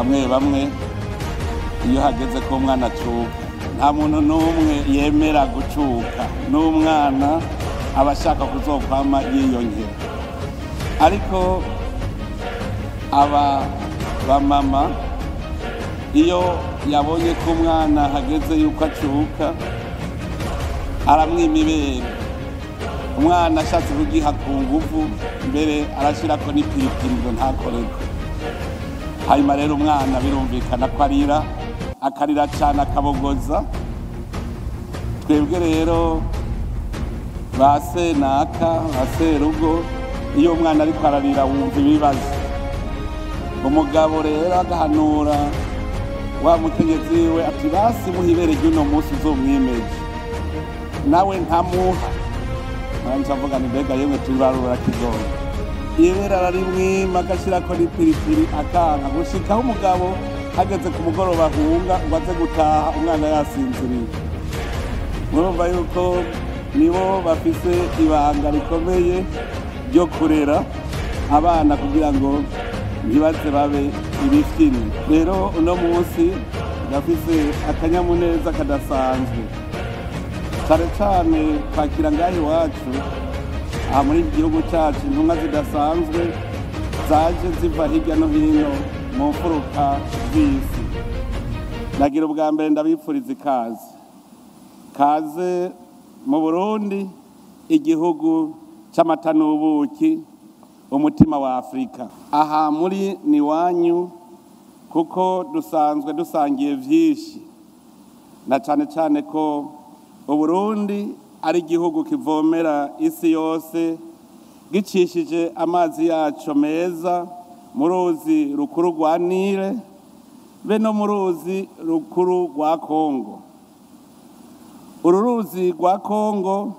bamwe bamwe iyo hageze ko umwana acuka nta muntu n'umwe yemera gucuka n'umwana aba ashaka kuzokwama yiyongera, ariko aba bamama iyo yabonye ko umwana hageze yuko acuka aramwima ibere, umwana ashatse kugiha ku nguvu mbere arashirako n'ipiripiri ngo ntakoreko. Hanyuma rero umwana birumvikana ko arira, akarira cyane akabogoza. Twebwe rero ba senaka ba serugo iyo umwana ariko ararira wumva ibibazo. Umugabo rero agahanura wa mukenyezi wiwe ati basi muhibere ry'uno munsi uzomwimeje, nawe nkamuha nanje avuga ni mbega yemwe tubarura kigoye, ibera ararimwima agashirako n'ipiripiri akanka gushikaho umugabo hageze ku mugoroba ahunga ngo aze gutaha umwana yasinziriye. Murumva yuko nibo bafise ibanga rikomeye ryo kurera abana kugira ngo ntibaze babe ibifyini. Rero uno munsi ndafise akanyamuneza kadasanzwe cyane cyane kwakira ngaho iwacu aha muri iki gihugu cyacu intumwa zidasanzwe zaje ziva hirya no hino mu mfuruka z'isi. Nagira ubwa mbere ndabipfuriza kaze mu Burundi, igihugu cy'amata n'ubuki, umutima wa Afrika. Aha muri ni wanyu kuko dusanzwe dusangiye vyinshi, na cyane cyane ko Uburundi ari igihugu kivomera isi yose gicishije amazi yacu meza mu ruzi rukuru rwa Nile be no mu ruzi rukuru rwa Kongo. Uru ruzi rwa Kongo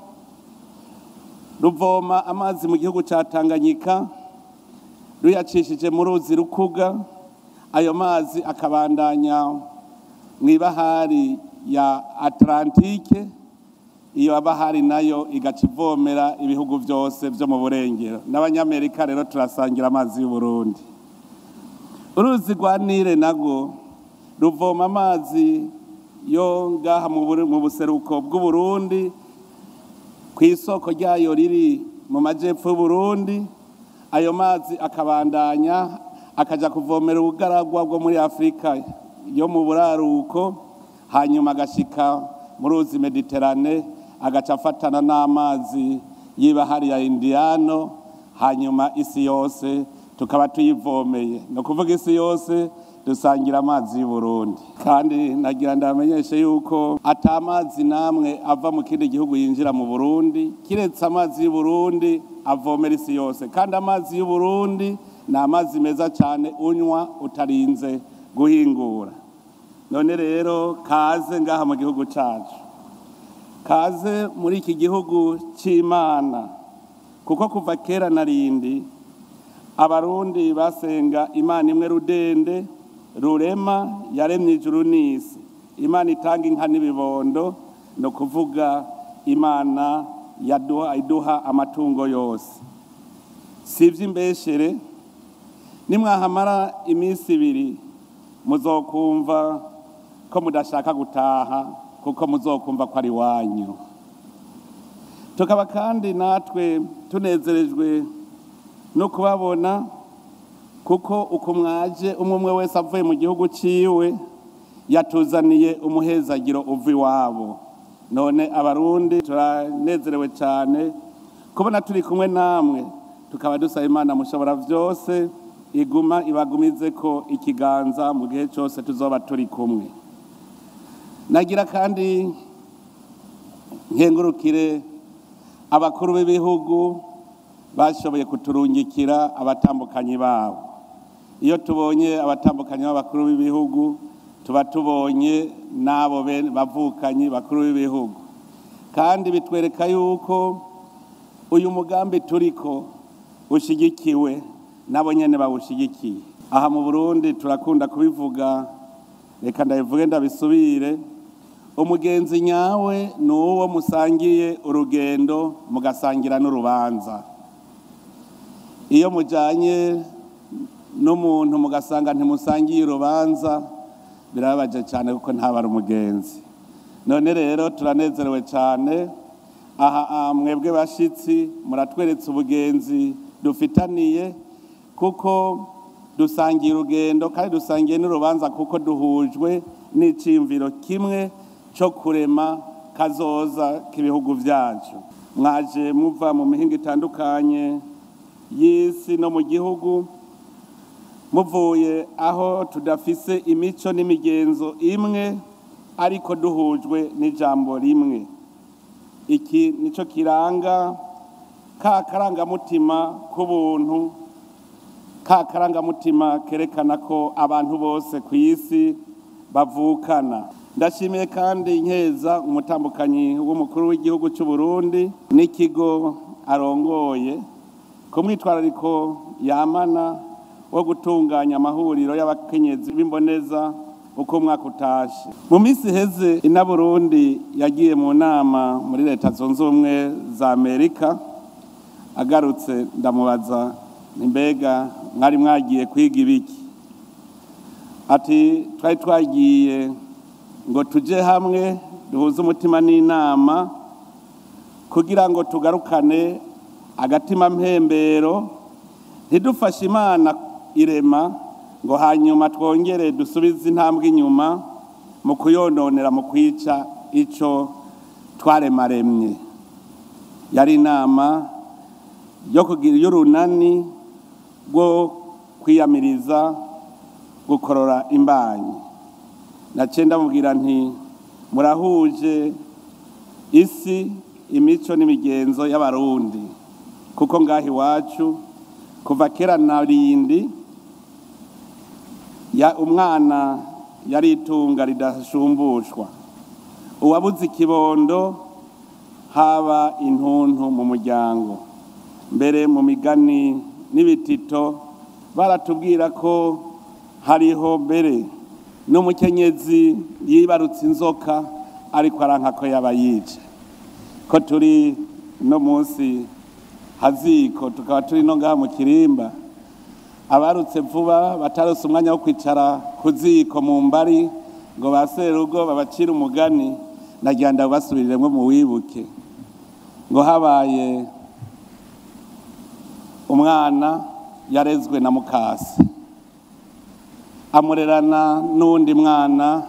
ruvoma amazi mu gihugu ca Tanganyika ruyacishije mu ruzi rukuga, ayo mazi akabandanya mw'ibahari ya Atlantike, iyo bahari nayo igacivomera ibihugu byose byo mu burengero. N'abanyamerika rero turasangira amazi y'u Burundi. Uruzi rwa Nile nago ruvoma amazi yo ngaha mu buseruko bw'u Burundi, ku isoko ryayo riri mu majepfo y'u Burundi. Ayo mazi akabandanya akaja kuvomera ubugaragwa bwo muri Afrika yo mu buraruko, hanyuma agashika mu ruzi Mediterane agaca afatana n'amazi y'ibahari ya Indiano, hanyuma isi yose tukaba tuyivomeye. No kuvuga isi yose dusangira amazi y'u Burundi. Kandi nagira ndamenyeshe yuko atamazi namwe ava mu kindi gihugu yinjira mu Burundi kiretse amazi y'u Burundi avomera isi yose. Kandi amazi y'u Burundi ni amazi meza cyane unywa utarinze guhingura. None rero kaze ngaha mu gihugu cyacu, kaze muri iki gihugu cy'Imana, kuko kuva kera na rindi abarundi basenga Imana imwe rudende rurema yaremye ijuru n'isi. Imana itanga inka n'ibibondo, no kuvuga Imana iduha amatungo yose. Sivyo imbeshere, nimwahamara iminsi ibiri muzokumva ko mudashaka gutaha kuko muzokumva ko ari wanyu. Tukaba kandi natwe tunezerejwe no kubabona kuko uko mwaje umwe wese avuye mu gihugu ciwe yatuzaniye umuhezagiro uva iwabo. None abarundi turanezerewe cyane kubona turi kumwe namwe, tukaba dusaba Imana mushobora byose iguma ibagumize ko ikiganza mu gihe cyose tuzoba turi kumwe. Nagira kandi nkengurukire abakuru b'ibihugu bashoboye kuturungikira abatambukanyi babo. Iyo tubonye abatambukanyi b'abakuru b'ibihugu tuba tubonye nabo bavukanyi bakuru b'ibihugu, kandi bitwereka yuko uyu mugambi turiko ushigikiwe nabo nyene bawushigikiye. Aha mu Burundi turakunda kubivuga, reka ndabivuge ndabisubire, umugenzi nyawe ni uwo musangiye urugendo mugasangira n'urubanza. Iyo mujanye n'umuntu mugasanga ntimusangiye urubanza birababaje cyane kuko ntabara umugenzi. None rero turanezerewe cyane aha mwebwe bashitsi muratweretse ubugenzi dufitaniye kuko dusangiye urugendo kandi dusangiye n'urubanza kuko duhujwe n'iciyumviro kimwe cyo kurema kazoza k'ibihugu byacu. Mwaje muva mu mihingo itandukanye y'isi no mu gihugu, muvuye aho tudafise imico n'imigenzo imwe ariko duhujwe n'ijambo rimwe. Iki nico kiranga ka karangamutima k'ubuntu, ka karangamutima kerekana ko abantu bose ku isi bavukana. Ndashimiye kandi nkeza umutambukanyi w'umukuru w'igihugu cy'u Burundi n'ikigo arongoye ku mwitwarariko yamana wo gutunganya amahuriro y'abakenyezi b'imboneza uko umwaka utashe. Mu minsi heze ina Burundi yagiye mu nama muri Leta Zunze Ubumwe za Amerika, agarutse ndamubaza mbega mwari mwagiye kwiga ibiki? Ati twari twagiye ngo tuje hamwe duhuze umutima n'inama kugira ngo tugarukane agatima mpembero, ntidufashe Imana irema ngo hanyuma twongere dusubize intambwe inyuma mu kuyononera mu kwica ico twaremaremye. Yari inama yo kugira y'urunani rwo kwiyamiriza gukorora imbanyi. Nacenda mubwira nti murahuje isi, imico n'imigenzo y'abarundi kuko ngahi wacu kuva kera narindi ya umwana yari itunga ridashumbushwa, uwabuze ikibondo haba intuntu mu muryango. Mbere mu migani n'ibitito baratubwira ko hariho mbere n'umukenyezi yibarutse inzoka ariko aranka ko yaba yica. Ko turi no munsi haziko tukaba turi no ngaha mu Kirimba, abarutse vuba batarose umwanya wo kwicara ku ziko mu mbari ngo baserugo babacira umugani, nagira basubiriremwe mu wibuke ngo habaye umwana yarezwe na mukase, amurerana n'undi mwana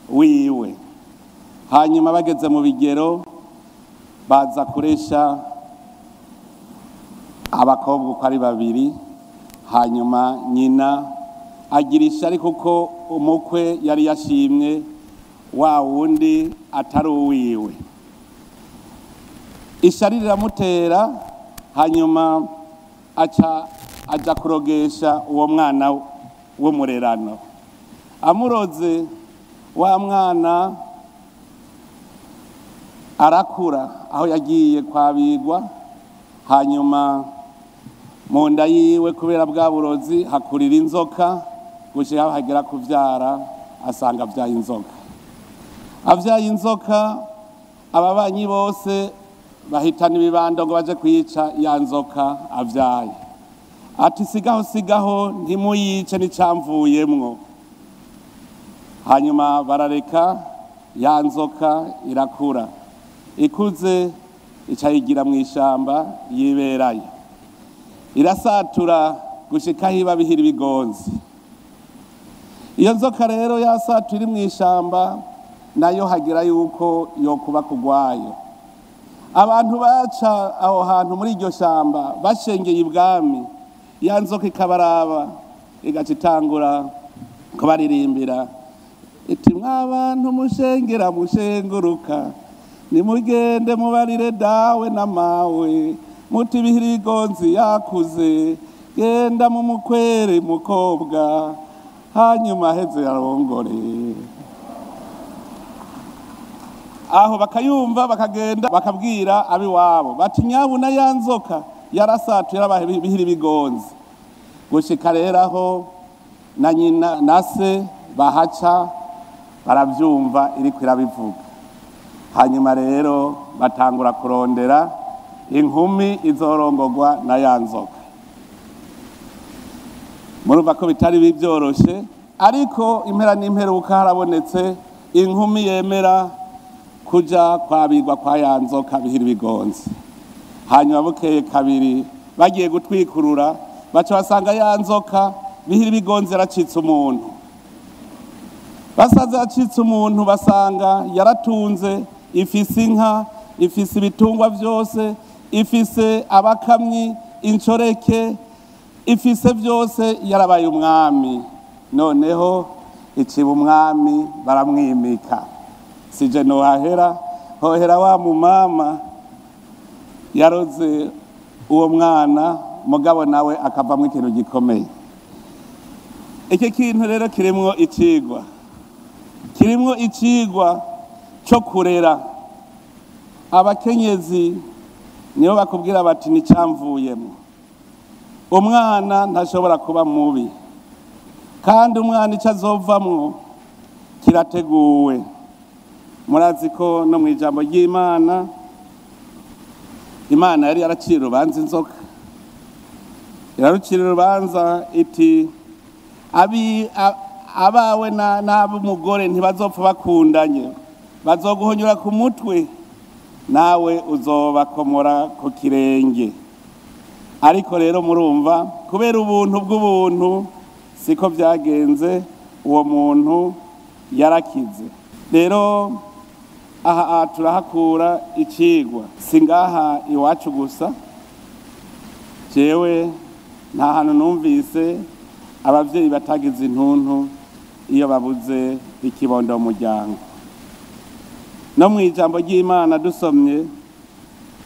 wiwe, hanyuma bageze mu bigero baza kuresha abakobwa uko ari babiri, hanyuma nyina agirisha ariko kuko umukwe yari yashimye wa wundi atari uwiwe. Ishari riramutera, hanyuma aja kurogesha uwo mwana w'umurerano. Amuroze wa mwana arakura aho yagiye kwabigwa, hanyuma mu nda yiwe kubera bwa burozi hakurira inzoka, gushika aho hagera kuvyara asanga avyaye inzoka. Avyaye inzoka, ababanyi bose bahitana ibibando ngo baje kwica ya nzoka avyaye. Ati sigaho ntimuyice n'icamvuyemwo. Hanyuma barareka ya nzoka irakura, ikuze icayigira mu ishamba yiberayo, irasatura gushika hiba bihira ibigonzi. Iyo nzoka rero yasatura iri mu ishamba nayo hagira yuko yokuba kugwayo. Abantu baca aho hantu muri iryo shamba bashengeye ibwami, ya nzoka ikabaraba igaca itangura kubaririmbira iti mw'abantu mushengera mushenguruka, nimugende mubarire dawe na mawe, muti bihira ibigonzi yakuze, genda mu mukwere mukobwa, hanyuma heze yarongore. Aho bakayumva bakagenda bakabwira abiwabo bati nyabuna ya nzoka yarasatuye yarabihira ibigonzi. Gushika rero aho na nyina na se bahaca baravyumva iriko irabivuga. Hanyuma rero batangura kurondera inkumi izorongorwa na ya nzoka. murumva ko bitari bibyoroshe, ariko impera n'imperuka harabonetse inkumi yemera kuja kwabirwa kwa yanzoka bihira ibigonzi. Hanyuma bukeye kabiri bagiye gutwikurura baca basanga yanzoka bihira ibigonzi yaracitse umuntu. Basaza yacitse umuntu basanga yaratunze, ifise inka, ifise ibitungwa byose, ifise abakamyi, inshoreke, ifise byose, yarabaye umwami. Noneho iciba umwami baramwimika. Sije nohahera, hohera wa mumama yaroze uwo mwana, mugabo nawe akavamwo ikintu gikomeye. Iki kintu rero kirimwo icigwa, kirimwo icigwa cyo kurera. Abakenyezi nibo bakubwira bati nicamvuyemo. Umwana ntashobora kuba mubi, kandi umwana icyo azovamwo kirateguwe. Murazi ko no mu ijambo ry'Imana, Imana yari yaracira urubanza inzoka. Irarucira urubanza iti abawe n'ab'umugore ntibazopfa bakundanye, bazoguhonyura ku mutwe, nawe uzobakomora ku kirenge. Ariko rero murumva, kubera ubuntu bw'ubuntu siko byagenze, uwo muntu yarakize. Rero aha turahakura icigwa, singaha iwacu gusa. Jewe nta hantu numvise abavyeyi batagize intuntu iyo babuze ikibondo mu muryango. No mu ijambo ry'Imana dusomye,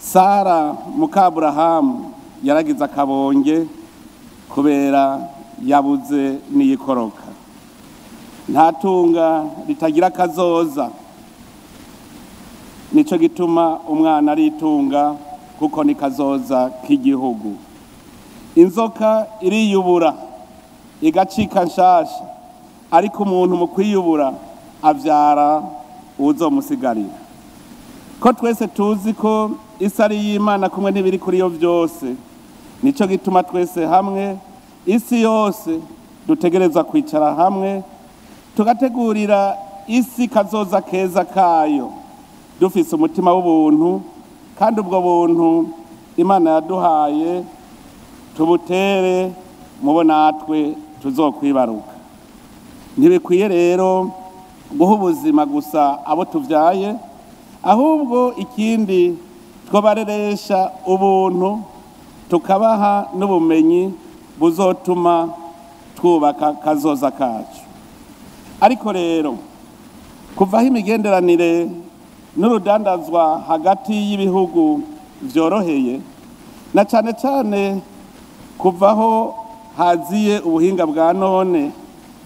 Sara muka Aburahamu yaragize akabonge kubera yabuze n'iyikoroka. Nta tunga ritagira kazoza, nico gituma umwana ari itunga, kuko ni kazoza k'igihugu. Inzoka iriyubura igacika nshasha, ariko umuntu mu kwiyubura avyara uzomusigarira. Ko twese tuzi ko isi ari y'Imana kumwe n'ibiri kuri yo byose, nico gituma twese hamwe, isi yose dutegereza kwicara hamwe tugategurira isi kazoza keza kayo, dufise umutima w'ubuntu, kandi ubwo buntu Imana yaduhaye tubutere mubo natwe tuzokwibaruka. Ntibikwiye rero guha ubuzima gusa abo tuvyaye, ahubwo ikindi twobareresha ubuntu, tukabaha n'ubumenyi buzotuma twubaka kazoza kacu. Ariko rero kuvaho imigenderanire n'urudandazwa hagati y'ibihugu vyoroheye, na cane cane kuvaho haziye ubuhinga bwa none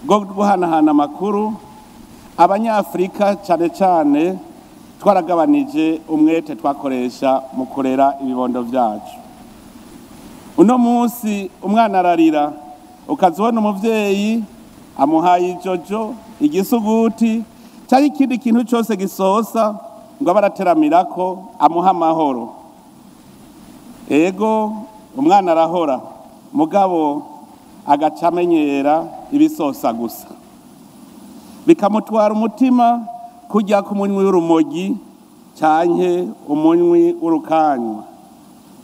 bwo guhanahana amakuru, Abanyafrika cane cane twaragabanije umwete twakoresha mu kurera ibibondo vyacu. Uno munsi umwana ararira, ukazibona umuvyeyi amuhaye ijojo, igisuguti, cyangwa ikindi kintu cyose gisosa ngo barateramirako amuha amahoro. Ego umwana arahora, mugabo agaca amenyera ibisosa gusa, bikamutwara umutima kujya ku munywi w'urumogi canke umunywi w'urukanywa,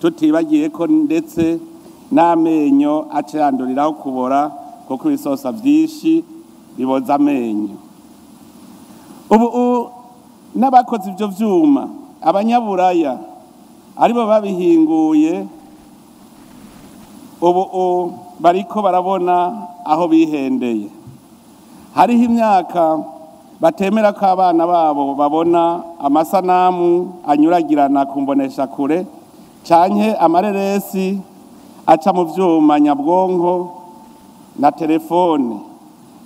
tutibagiye ko ndetse n'amenyo aca yanduriraho kubora, kuko ibisosa vyinshi biboza amenyo. Ubu n'abakoze ivyo vyuma, abanyaburaya aribo babihinguye, ubu bariko barabona aho bihendeye. Hariho imyaka batemera ko abana babo babona amasanamu anyuragirana ku mbonesha kure, canke amareresi aca mu vyuma nyabwonko na telefone,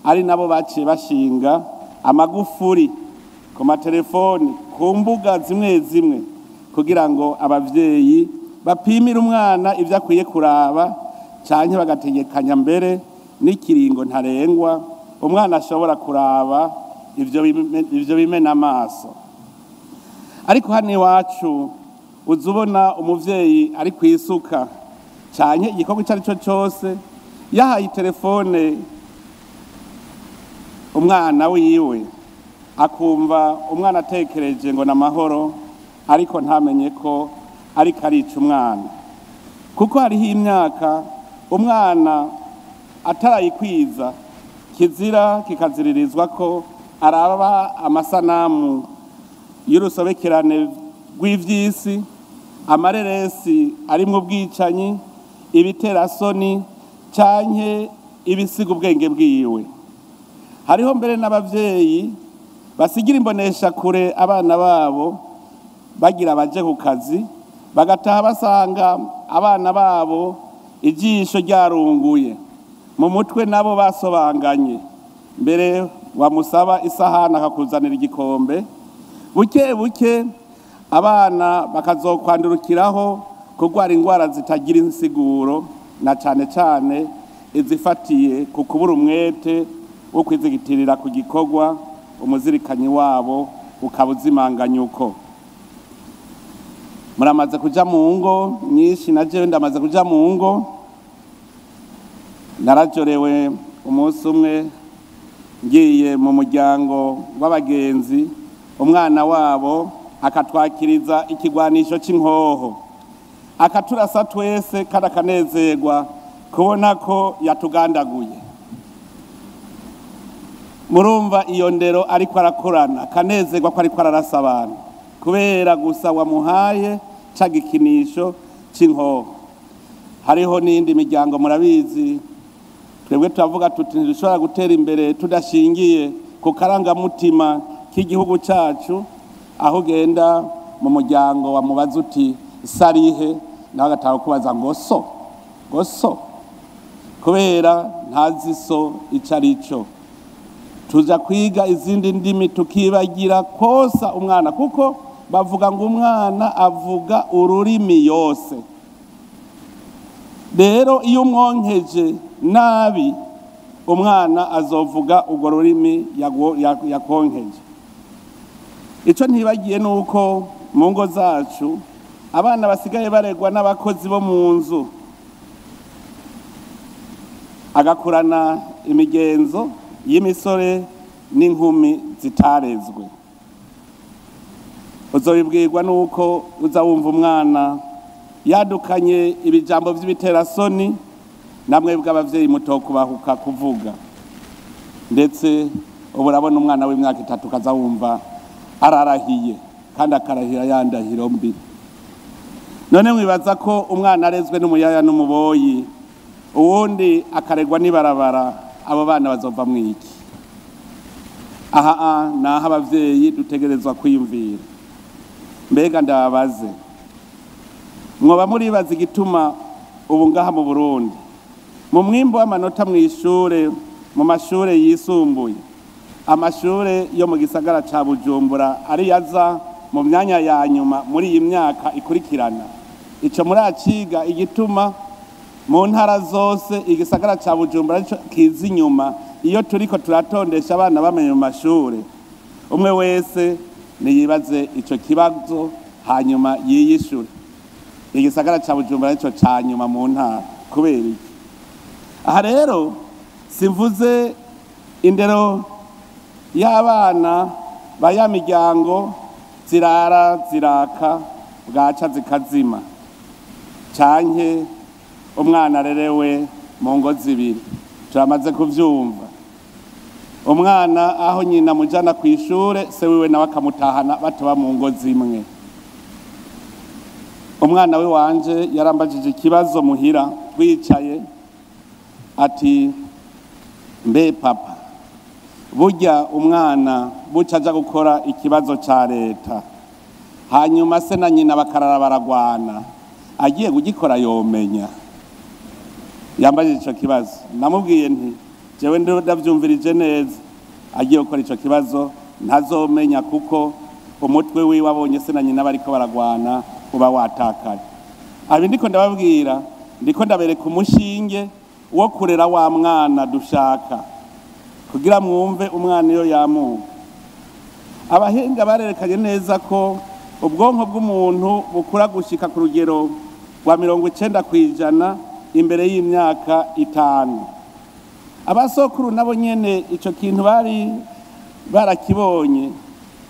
ari nabo baciye bashinga amagufuri ku matelefoni ku mbuga zimwe zimwe, kugira ngo abavyeyi bapimire umwana ivyo akwiye kuraba, canke bagategekanya mbere n'ikiringo ntarengwa umwana ashobora kuraba ivyo bimena amaso. Ariko hano iwacu uzubona umuvyeyi ari kwisuka canke igikorwa icyo ari cyo cyose yahaye telefone umwana wiwe akumva umwana atekereje ngo n'amahoro ariko ntamenye ko ariko arica umwana, kuko hariho imyaka umwana atarayikwiza kizira kikaziririzwa ko araba amasanamu y'urusobekerane rw'ivy'isi, amareresi arimwo ubwicanyi, ibiterasoni canke ibisiga ubwenge bwiwe. Hariho mbere n'abavyeyi basigira imbonesha kure abana babo bagira baje ku kazi, bagataha basanga abana babo ijisho ryarunguye, mu mutwe nabo basobanganye, mbere wamusaba isahani akakuzanira igikombe. Buke buke abana bakazokwandurukiraho kurwara indwara zitagira insiguro, na cane cane izifatiye ku kubura umwete wo kwizigitirira ku gikorwa, umuzirikanyi wabo ukaba uzimanganya uko. Muramaze kuja mu ngo nyinshi, na jewe ndamaze kuja mu ngo. Narajorewe umunsi umwe ngiye mu muryango w'abagenzi, umwana wabo akatwakiriza ikigwanisho c'inkoho, akaturasa twese kandi akanezerwa kubona ko yatugandaguye. Murumva iyo ndero ariko arakorana, akanezerwa ko ariko ararasa abantu kubera gusa wamuhaye ca gikinisho c'inkoho. Hariho n'indi miryango murabizi, twebwe turavuga tuti ntidushobora gutera imbere tudashingiye ku karangamutima k'igihugu cacu, aho ugenda mu muryango wamubaza uti sarihe, nawe agataha kubaza ngo so, ngo so, kubera ntazi so ico arico. Tuja kwiga izindi ndimi tukibagira kosa umwana, kuko bavuga ngo umwana avuga ururimi yose. Rero iyo umwonkeje nabi, umwana azovuga urwo rurimi yakonkeje. Ico ntibagiye nuko mu ngo zacu abana basigaye baregwa n'abakozi bo mu nzu, agakurana imigenzo y'imisore n'inkumi zitarezwe. Uzobibwirwa nuko uza wumva umwana yadukanye ibijambo vy'ibiterasoni, namwe bw'abavyeyi mutokubahuka kuvuga. Ndetse ubu urabona umwana w'imyaka 3 kaza wumva ararahiye, kandi akarahira yandahiro mbi. None mwibaza ko umwana arezwe n'umuyaya n'umuboyi, uwundi akaregwa n'ibarabara, abo bana bazova mwiki? Aha naho abavyeyi dutegerezwa kwiyumvira. Mbega ndababaze, mwoba muribaza igituma ubu ngaha mu Burundi mu mwimbo w'amanota mw'ishure, mu mashure yisumbuye, amashure yo mu gisagara ca Bujumbura ari yaza mu myanya ya nyuma muri iyi myaka ikurikirana? Ico muraciga igituma mu ntara zose igisagara ca Bujumbura kiza inyuma iyo turiko turatondesha abana bamenye mu mashure? Umwe wese niyibaze ico kibazo hanyuma yiyishure. Igisagara ca Bujumbura nico ca nyuma mu ntara, kubera iki? Aha rero simvuze indero y'abana ba ya miryango zirara ziraka bwaca zikazima, canke umwana arerewe mu ngo zibiri. Turamaze kuvyumva, umwana aho nyina mujana kw'ishure, se wiwe nawe akamutahana batoba mu ngo zimwe. Umwana we wanje yarambajije ikibazo muhira twicaye, ati mbe papa, burya umwana buca aja gukora ikibazo ca leta, hanyuma se na nyina bakarara baragwana, agiye kugikora yomenya? Yambajije ico kibazo, namubwiye nti jewe ndavyumvirije neza, agiye gukora ico kibazo ntazomenya, kuko umutwe wiwe abonye se na nyina bariko baragwana uba watakaye. Abi ndiko ndababwira, ndiko ndabereka umushinge wo kurera wa mwana dushaka, kugira mwumve umwana iyo yamuka. Abahinga barerekanye neza ko ubwonko bw'umuntu bukura gushika ku rugero rwa 90% imbere y'imyaka 5. Abasokuru nabo nyene ico kintu bari barakibonye,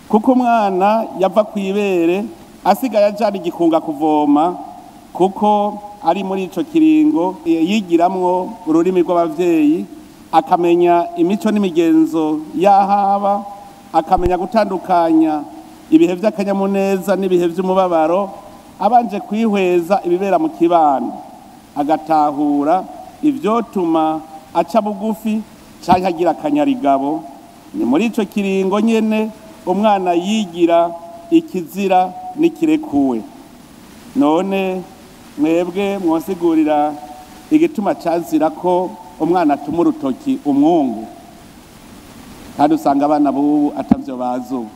kuko umwana yava kwibere asigaye ajana igikunga kuvoma, kuko ari muri ico kiringo yigiramwo ururimi rw'abavyeyi, akamenya imico n'imigenzo yahaba, akamenya gutandukanya ibihe vy'akanyamuneza n'ibihe vy'umubabaro, abanje kwihweza ibibera mu kibano, agatahura ivyotuma aca bugufi canke agira akanyarigabo. Ni muri ico kiringo nyene umwana yigira ikizira n'ikirekuwe. None mwebwe mwosigurira igituma cazira ko umwana atuma urutoki umwungu, kandi usanga abana bubu atavyo bazi ubu.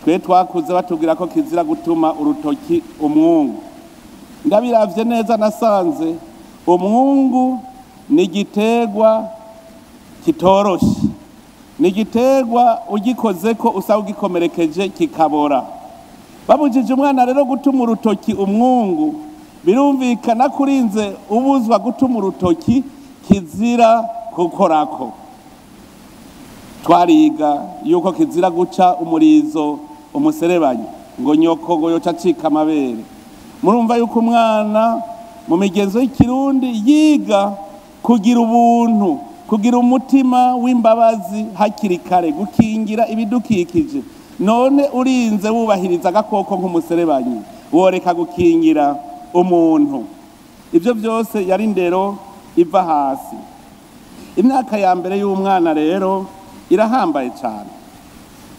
Twe twakuze batubwira ko kizira gutuma urutoki umwungu. Ndabiravye neza nasanze umwungu ni igiterwa kitoroshe, ni igiterwa ugikozeko usaba ugikomerekeje kikabora. Babujije umwana rero gutuma urutoki umwungu, birumvikana kurinze ubuzwa gutuma urutoki kizira kukorako. Twariga yuko kizira guca umurizo umuserebanyi ngo nyoko ngo yoca acika amabere. Murumva yuko umwana mu migenzo y'ikirundi yiga kugira ubuntu, kugira umutima w'imbabazi hakiri kare, gukingira ibidukikije. None urinze wubahiriza agakoko nk'umuserebanyi, woreka gukingira umuntu. Ibyo byose yari ndero iva hasi. Imyaka ya mbere y'umwana rero irahambaye cyane,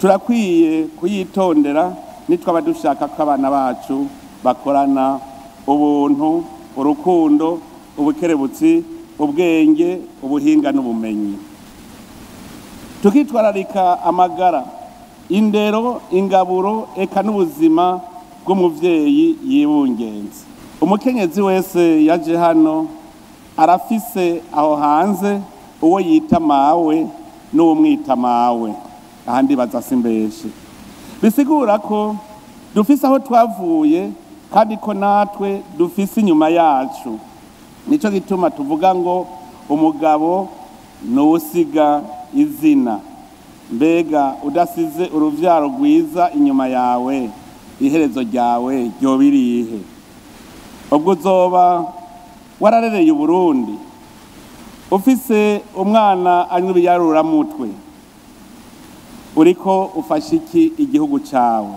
turakwiye kuyitondera nitwaba dushaka ko abana bacu bakorana ubuntu, urukundo, ubukerebutsi, ubwenge, ubuhinga n'ubumenyi. Tukitwararika amagara, indero, ingaburo, eka n'ubuzima bw'umuvyeyi yibungenze. Umukenyezi wese yaje hano arafise aho hanze uwo yita mawe n'uwo mwita mawe, ahandi bazasimbeshe. Bisigura ko dufise aho twavuye kandi ko natwe dufise inyuma yacu. Nico gituma tuvuga ngo umugabo nusiga izina. Mbega udasize uruvyaro rwiza inyuma yawe, iherezo ryawe ryobirihe? Ubwo uzoba wararereye Uburundi ufise umwana anywa ibiyaruramutwe, uriko ufasha iki igihugu cawe?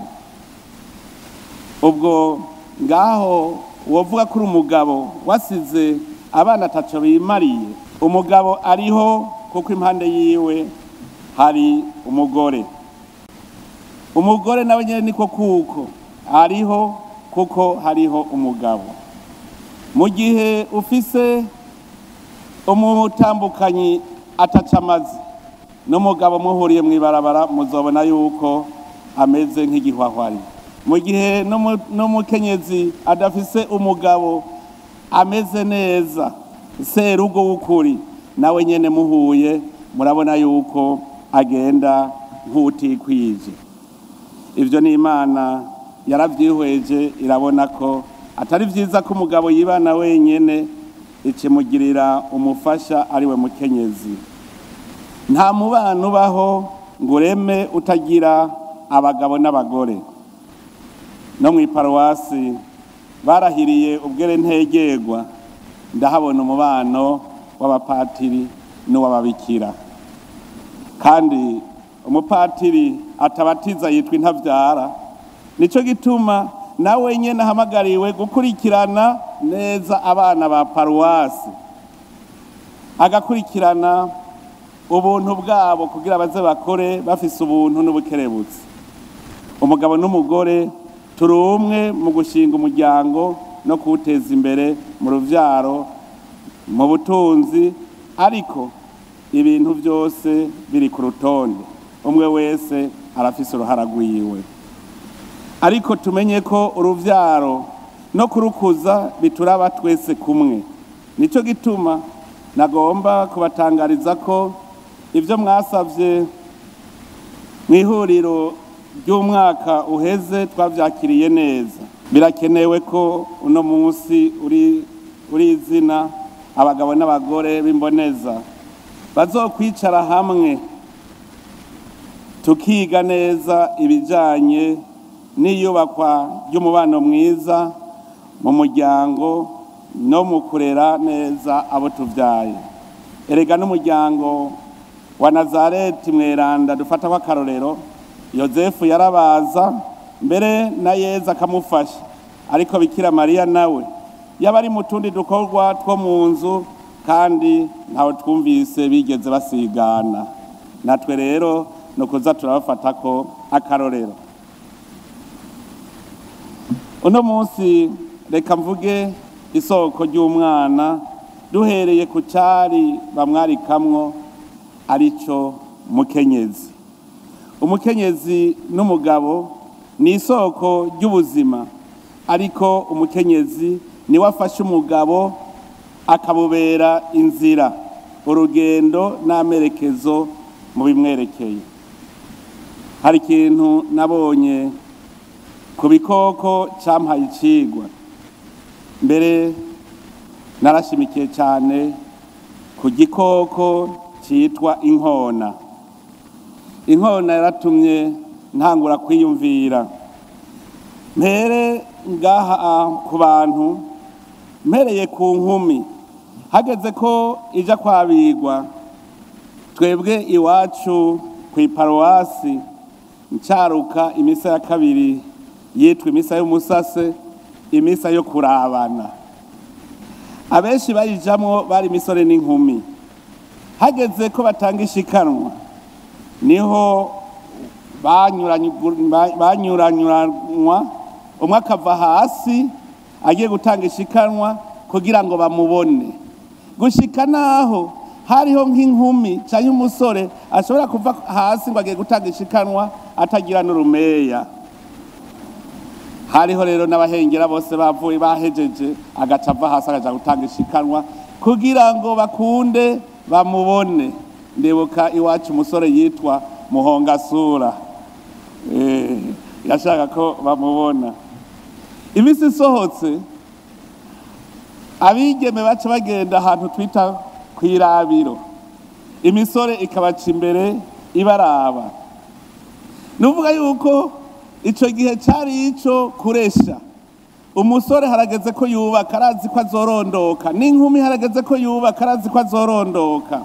Ubwo ngaho wovuga kuri umugabo wasize abana ataco bimariye. Umugabo ariho kuko impande yiwe hari umugore. Umugore nawe nyene niko kuko ariho kuko hariho umugabo. Mu gihe ufise umutambukanyi ataca amazi n'umugabo muhuriye mw'ibarabara, muzobona yuko ameze nk'igihwahwari. Mu gihe n'umukenyezi adafise umugabo ameze neza, serugo w'ukuri, nawe nyene muhuye murabona yuko agenda nk'utikwije. Ivyo ni Imana yaravyihweje, irabona ko atari vyiza ko umugabo yibana wenyene, ikimugirira umufasha ariwe mukenyezi. Nta mubano ubaho ngo ureme utagira abagabo n'abagore. No mw'iparuwasi barahiriye ubwere ntegerwa, ndahabona umubano w'abapatiri n'uw'ababikira. Kandi umupatiri atabatiza yitwa intavyara. Nico gituma nawe nyene ahamagariwe gukurikirana neza abana ba paruwasi, agakurikirana ubuntu bwabo kugira baze bakore bafise ubuntu n'ubukerebutsi. Umugabo n'umugore turi umwe mu gushinga umuryango no kuwuteza imbere mu ruvyaro, mu butunzi, ariko ibintu byose biri ku rutonde, umwe wese arafise uruhara rwiwe. Ariko tumenye ko uruvyaro no kurukuza bituraba twese kumwe. Nico gituma nagomba kubatangariza ko ivyo mwasavye mw'ihuriro ry'umwaka uheze twavyakiriye neza. Birakenewe ko uno munsi uri izina abagabo n'abagore b'imboneza bazokwicara hamwe tukiga neza ibijyanye n'iyubakwa ry'umubano mwiza mu muryango no mu kurera neza abo tubyaye. Erega n'umuryango wa Nazareti mweranda dufata ko akarorero, Yozefu yarabaza mbere na Yezu akamufasha, ariko Bikira Mariya nawe yaba ari mu tundi dukorwa two mu nzu kandi ntawe twumvise bigeze basigana. Natwe rero no kuza turabafata ko akarorero. Uno munsi reka mvuge isoko ry'umwana duhereye ku cyari bamwarikamwo arico mukenyezi. Umukenyezi n'umugabo ni isoko ry'ubuzima, ariko umukenyezi niwe afasha umugabo akabubera inzira, urugendo n'amerekezo mu bimwerekeye. Hari ikintu nabonye ku bikoko cyampaye icigwa, mbere narashimikiye cyane ku gikoko cyitwa inkona. Inkona yaratumye ntangura kwiyumvira, mpere ngaha ku bantu, mpereye ku nkumi. Hageze ko ija kwabigwa, twebwe iwacu ku iparuwasi ncaruka imisa ya kabiri yitwa imisa y'umusase, imisa yo kurabana. Abenshi bayijamwo bari imisore n'inkumi. Hageze ko batanga ishikanwa, niho banyuranyuranwa, umwe akava hasi agiye gutanga ishikanwa kugira ngo bamubone. Gushika naho hariho nk'inkumi cyangwa umusore ashobora kuva hasi ngo agiye gutanga ishikanwa atagira n'urumeya. Hariho rero n'abahengera bose bavuye bahejeje, agaca ava hasi akaja gutanga ishikanwa kugira ngo bakunde bamubone. Ndibuka iwacu umusore yitwa Muhongasura, yashaka ko bamubona. Imisi isohotse, abigeme baca bagenda ahantu twita kwirabiro, imisore ikabaca imbere ibaraba. Nuvuga yuko ico gihe cari ico kuresha. Umusore harageze ko yubaka arazi ko azorondoka, n'inkumi harageze ko yubaka arazi ko azorondoka.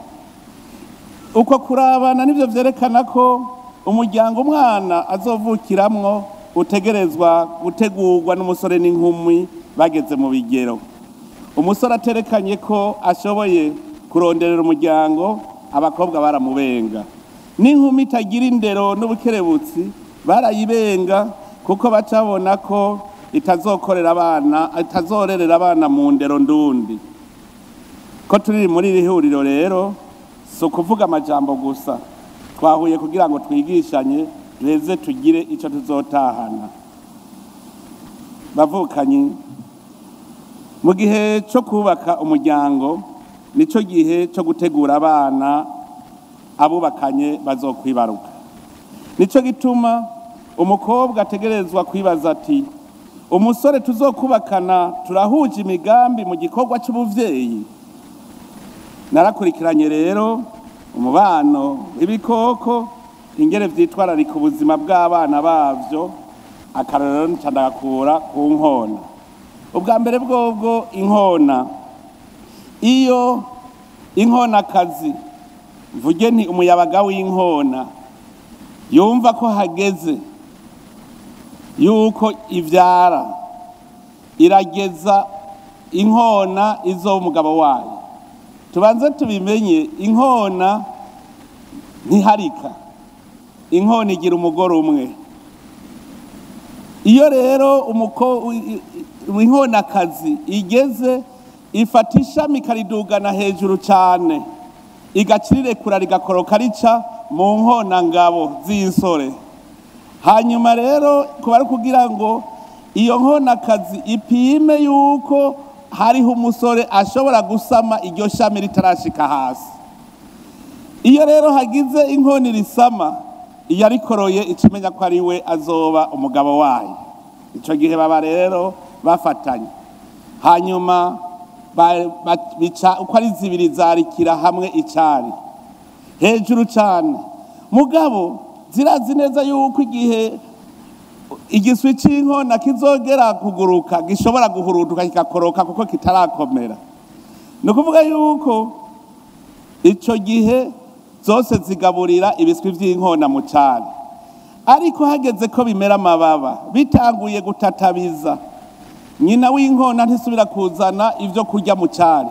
Uko kurabana nivyo vyerekana ko umuryango umwana azovukiramwo utegerezwa gutegurwa n'umusore n'inkumi bageze mu bigero. Umusore aterekanye ko ashoboye kuronderera umuryango, abakobwa baramubenga. N'inkumi itagira indero n'ubukerebutsi barayibenga, kuko bacabona ko itazorerera abana mu ndero ndundi. Ko turi muri iri huriro rero, si ukuvuga amajambo gusa, twahuye kugira ngo twigishanye duheze tugire icyo tuzotahana. Bavukanyi, mu gihe cyo kubaka umuryango nico gihe cyo gutegura abana abubakanye bazokwibaruka. Nico gituma umukobwa ategerezwa kwibaza ati, umusore tuzokubakana turahuje imigambi mu gikorwa cy'ubuvyeyi? Narakurikiranye rero umubano ibikoko ingere vyitwararika ubuzima bw'abana bavyo, akarorero ncandagakura ku nkona. Ubwa mbere bwobwo inkona, iyo inkonakazi, mvuge nti umuyabaga w'inkona, yumva ko hageze yuko ivyara, irageza inkona izo umugabo wayo. Tubanze tubimenye, inkona ntiharika, inkona igira umugore umwe. Iyo rero inkonakazi igeze, ifata ishami ikaridugana hejuru cyane, igacirirekura rigakoroka rica mu nkona ngabo z'insore. Hanyuma rero kuba ari kugira ngo iyo nkonakazi ipime yuko hariho umusore ashobora gusama iryo shami ritarashika hasi. Iyo rero hagize inkoni risama, iyo arikoroye icimenya ko ari we azoba umugabo wayo. Ico gihe baba rero bafatanye. Hanyuma uko ari zibiri zarikira hamwe icari hejuru cyane. Mugabo zirazi neza yuko igihe igiswi c'inkona kizogera kuguruka gishobora guhuruduka kikakoroka kuko kitarakomera. Ni ukuvuga yuko ico gihe zose zigaburira ibiswi vy'inkona mu cari, ariko hageze ko bimera amababa bitanguye gutatabiza, nyina w'inkona ntisubira kuzana ivyo kurya mu cari,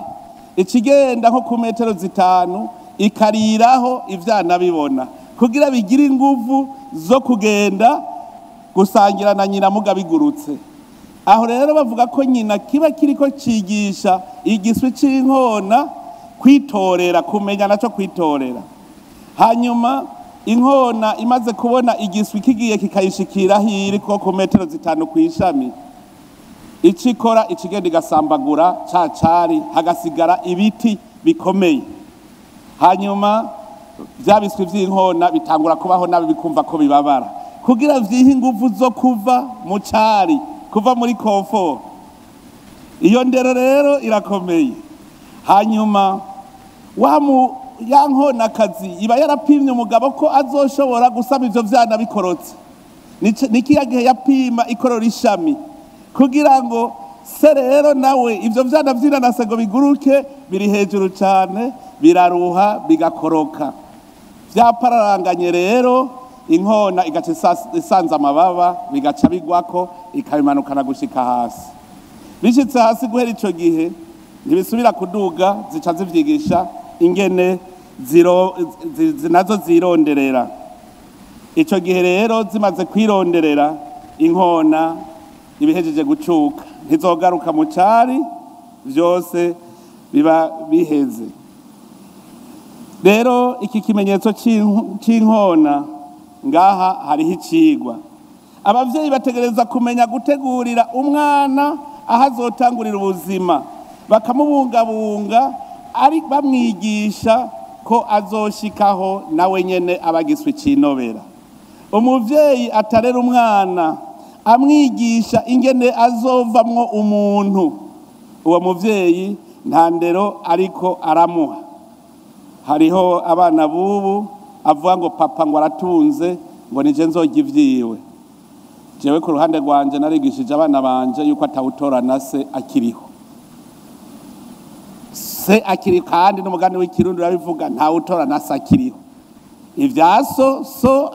ikigenda nko ku metero 5 ikariraho ivyana bibona kugira bigire inguvu zo kugenda gusangira na nyina muga bigurutse. Aho rero bavuga ko nyina kiba kiriko cigisha igiswi c'inkona kwitorera, kumenya naco kwitorera. Hanyuma inkona imaze kubona igiswi kigiye kikayishikira hiri ko ku metero 5 kw'ishami, icikora ikigenda igasambagura cari hagasigara ibiti bikomeye. Hanyuma bya biswi vy'inkona bitangura kubaho nabi bikumva ko bibabara kugira vyihe inguvu zo kuva mu cari, kuva muri confort. Iyo ndero rero irakomeye. Hanyuma ya nkonakazi iba yarapimye umugabo ko azoshobora gusama ivyo vyana bikorotse. Nikiya gihe yapima ikorora ishami kugira ngo se rero nawe ivyo vyana vy'inanase ngo biguruke biri hejuru cyane, biraruha bigakoroka. Vyapararanganye rero inkona igaca isanza amababa bigaca bigwako ikabimanukana gushika hasi. Bishitse hasi guhera ico gihe ntibisubira kuduga, zica zivyigisha ingene nazo zironderera. Ico gihe rero zimaze kwironderera, inkona ibihejeje gucuka ntizogaruka mu cari, byose biba biheze. Rero iki kimenyetso c'inkona ngaha hariho icigwa. Abavyeyi bategereza kumenya gutegurira umwana aho azotangurira ubuzima, bakamubungabunga ari bamwigisha ko azoshikaho nawe nyene abagiswe cinobera. Umuvyeyi atarera umwana amwigisha ingene azovamwo umuntu, uwo muvyeyi nta ndero ariko aramuha. Hariho abana bubu avuga ngo papa ngo aratunze ngo nije nzojya ivyiwe. Jewe ku ruhande rwanje narigishije abana banje yuko atawutorana se akiriho. Se akiri kandi n'umugani w'ikirundi urabivuga ntawutorana se akiriho. Ivyaso so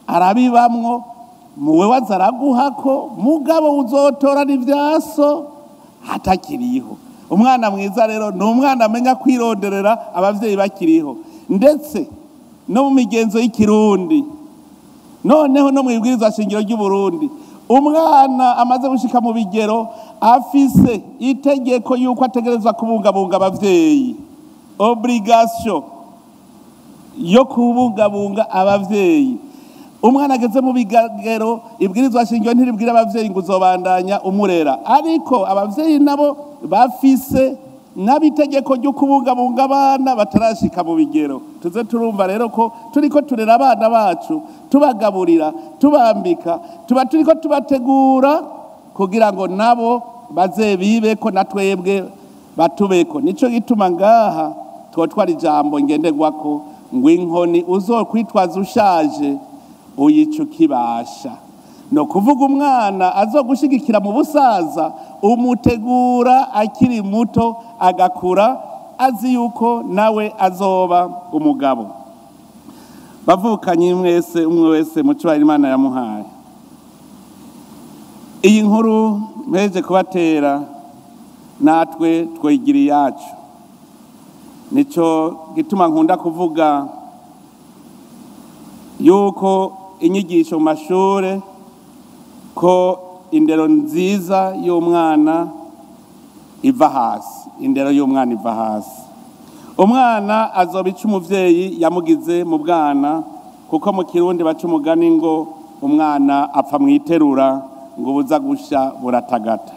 arabibamwo, muwe wazaraguhako mugabo uzotorana ivyaso hatakiriho. Umwana mwiza rero ni umwana amenya kwironderera abavyeyi bakiriho, ndetse no mu migenzo y'ikirundi, noneho no mu ibwirizwa shingiro ry'Uburundi. Umwana amaze gushika mu bigero afise itegeko yuko ategerezwa kubungabunga abavyeyi, obligation yo kubungabunga abavyeyi. Umwana ageze mu bigero ibwirizwa shingiro ntiribwira abavyeyi ngo uzobandanya umurera, ariko abavyeyi nabo bafise nabitegeko ryo kubungabunga abana batarashika mu bigero. Tuze turumva rero ko turiko turera abana bacu, tubagaburira, tubambika, tuba turiko tubategura kugira ngo nabo baze bibeko na twebwe batubeko. Nico gituma ngaha twotwara ijambo ngenderwako ngo inkoni uzokwitwaza ushaje uyica ukibasha. No kuvuga umwana azogushigikira mu busaza umutegura akiri muto, agakura azi yuko nawe azoba umugabo. Bavukanye mwese, umwe wese mu cubahiro Imana yamuhaye. Iyi nkuru mpeje kubatera natwe twigira iyacu. Nico gituma nkunda kuvuga yuko inyigisho mu mashure ko indero nziza y'umwana iva hasi, indero y'umwana iva hasi. Umwana azobica umuvyeyi yamugize mu bwana, kuko mu Kirundi baca umugani ngo umwana apfa mwiterura ngo buza gusha buratagata.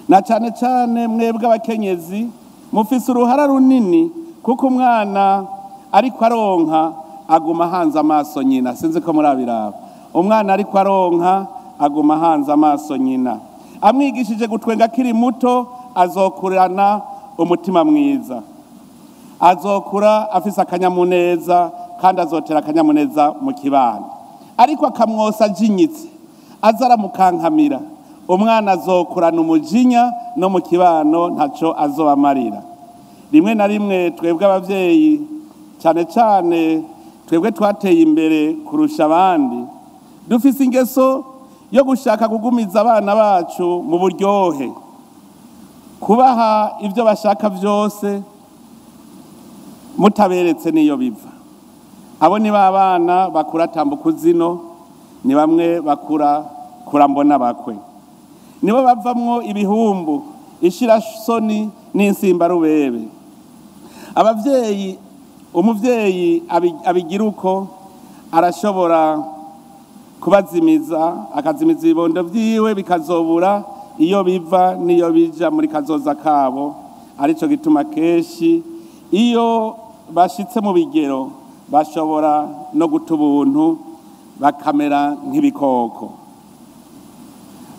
Na cane cane mwebwe abakenyezi mufise uruhara runini, kuko umwana ariko aronka aguma hanze amaso nyina. Sinzi ko murabiraba, umwana ariko aronka aguma hanze amaso nyina. Amwigishije gutwenga akiri muto azokurana umutima mwiza, azokura afise akanyamuneza kandi azotera akanyamuneza mu kibano. Ariko akamwosa ajinyitse aza aramukankamira, umwana azokurana umujinya no mu kibano ntaco azobamarira. Rimwe na rimwe twebwe abavyeyi, cyane cyane twebwe twateye imbere kurusha abandi, dufise ingeso yo gushaka kugumiza abana bacu mu buryohe, kubaha ibyo bashaka byose mutaberetse niyo biva. Abo ni babana bakura tambuka zino, ni bamwe bakura kurambona bakwe, nibo bavamwo ibihumbu, ishirasoni n'insimba rubebe. Abavyeyi, umuvyeyi abigira uko arashobora kubazimiza, akazimiza ibibondo vyiwe bikazobura iyo biva niyo bija muri kazoza kabo. Arico gituma keshi iyo bashitse mu bigero bashobora no guta ubuntu bakamera nk'ibikoko.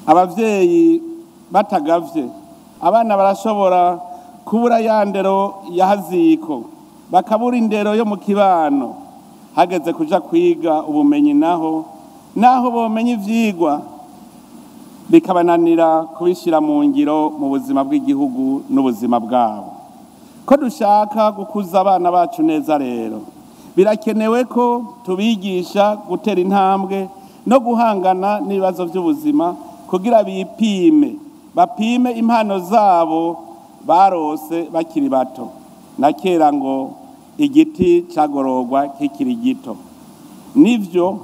Abavyeyi batagavye, abana barashobora kubura ya ndero yahaziko, bakabura indero yo mu kibano. Hageze kuja kwiga ubumenyi naho bomenya ivyigwa bikabananira kubishira mu ngiro mu buzima bw'igihugu n'ubuzima bwabo. Ko dushaka gukuza abana bacu neza rero, birakenewe ko tubigisha gutera intambwe no guhangana n'ibibazo by'ubuzima kugira bapime impano zabo barose bakiri bato. Na kera ngo igiti cagororwa kikiri gito. Nivyo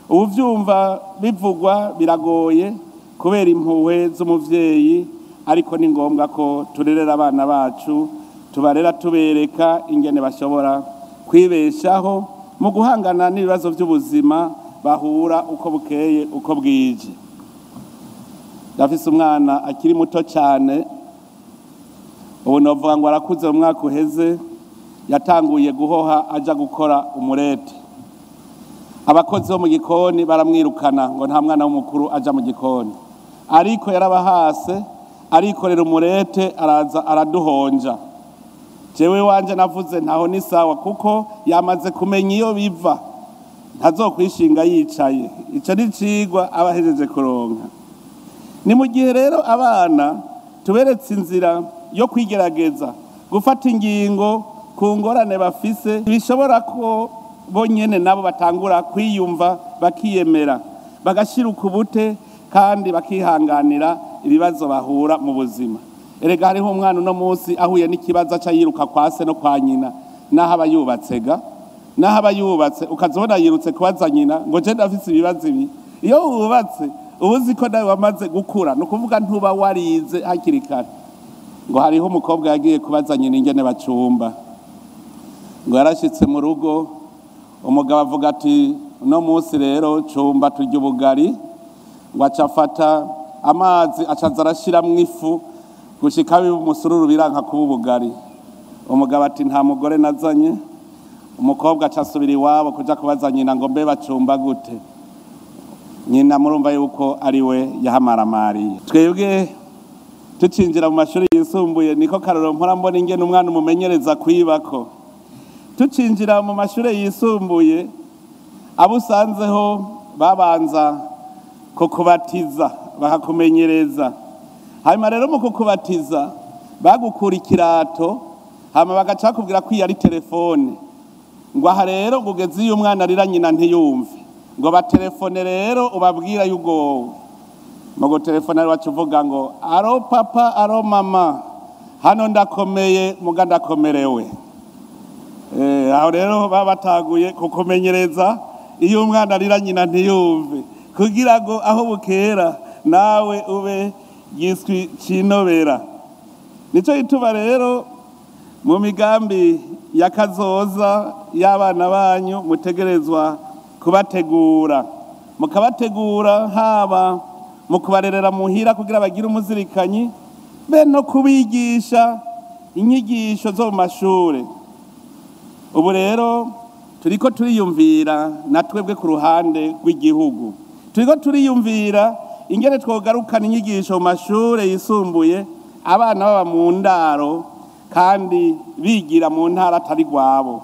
ubu vyumva bivugwa biragoye kubera impuhwe z'umuvyeyi, ariko ni ngombwa ko turerera abana bacu, tubarera tubereka ingene bashobora kwibeshaho mu guhangana n'ibibazo by'ubuzima bahura uko bukeye uko bwije. Ndafise umwana akiri muto cyane, ubu novuga ngo arakuze. Mu mwaka uheze yatanguye guhoha aja gukora umurete. Abakozi bo mu gikoni baramwirukana ngo nta mwana w'umukuru aja mu gikoni, ariko yarabahase arikorera umurete, araza araduhonja. Jewe wanje navuze ntaho ni sawa, kuko yamaze kumenya iyo biva, ntazokwishinga yicaye. Ico ni cigwa abahejeje kuronka. Ni mu gihe rero abana tuberetse inzira yo kwigerageza gufata ingingo ku ngorane bafise, bishobora ko bonyene nabo batangura kwiyumva, bakiyemera, bagashira ukubute kandi bakihanganira ibibazo bahura mu buzima. Erega hariho umwana uno munsi ahuye n'ikibazo aca yiruka kwa se no kwa nyina, naho aba yubatse ukazobona yirutse kubaza nyina ngo je ndafise ibibazo ibi. Iyo wubatse ubuzi ko nawe wamaze gukura, no kuvuga ntuba warize hakiri kare. Ngo hariho umukobwa yagiye kubaza nyina ingene bacumba, ngo yarashitse mu rugo, umugabo avuga ati uno munsi rero cumba turya ubugari, ngo acafata amazi acaza arashiramwo ifu gushika umusururu biranka kuba ubugari. Umugabo ati nta mugore nazanye. Umukobwa acasubira iwabo kuja kubaza nyina ngo mbe bacumba gute. Nyina murumva yuko ari we yahamaramariye. Twebwe tucinjira mu mashuri yisumbuye niko karoro mpora mbona ingene umwana umumenyereza kwibako. Tucinjira mu mashuri yisumbuye abo usanzeho babanza kukubatiza bakakumenyereza, hanyuma rero mu kukubatiza bagukura ikirato, hama bagaca bakubwira ko iyi ari telefone, ngo aha rero ugeze iyo umwana arira nyina ntiyumve, ngo batelefone rero ubabwira yugowe. Mu gutelefone rero bacuvuga ngo aro papa aro mama, hano ndakomeye muga ndakomerewe. Aho rero babataguye kukumenyereza iyo umwana arira nyina ntiyumve, kugira ngo aho bukera nawe ube yiswi cinobera. Nico gituma rero mu migambi ya kazoza y'abana banyu mutegerezwa kubategura, mukabategura haba mu kubarerera muhira kugira bagire umuzirikanyi, be no kubigisha inyigisho zo mu mashure. Ubu rero turiko turiyumvira na twebwe ku ruhande rw'igihugu, turiko turiyumvira ingene twogarukana inyigisho mu mashure yisumbuye, abana baba mu ndaro kandi bigira mu ntara atari rwabo.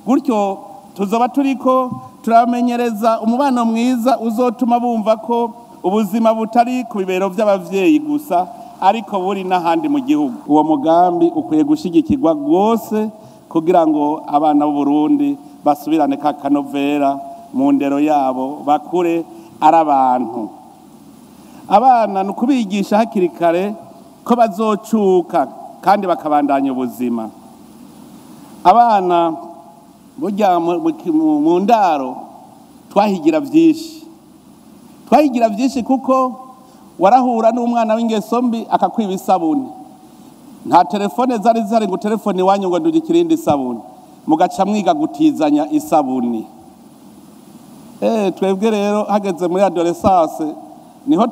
Gutyo tuzoba turiko turamenyereza umubano mwiza uzotuma bumva ko ubuzima butari ku bibero by'abavyeyi gusa ariko buri n'ahandi mu gihugu. Uwo mugambi ukwiye gushigikirwa rwose kugira ngo abana b'Uburundi basubirane ka kanovera mu ndero yabo, bakure ari abantu. Abana nukubigisha hakiri kare ko bazocuka kandi bakabandanya ubuzima. Abana burya mu ndaro twahigira vyinshi kuko warahura n'umwana w'ingeso mbi akakwiba isabuni. Nta telefone zari ngo telefone iwanyu ngo ndugikirinde isabuni, mugaca mwiga gutizanya isabuni. Twebwe rero hageze muri adolescence niho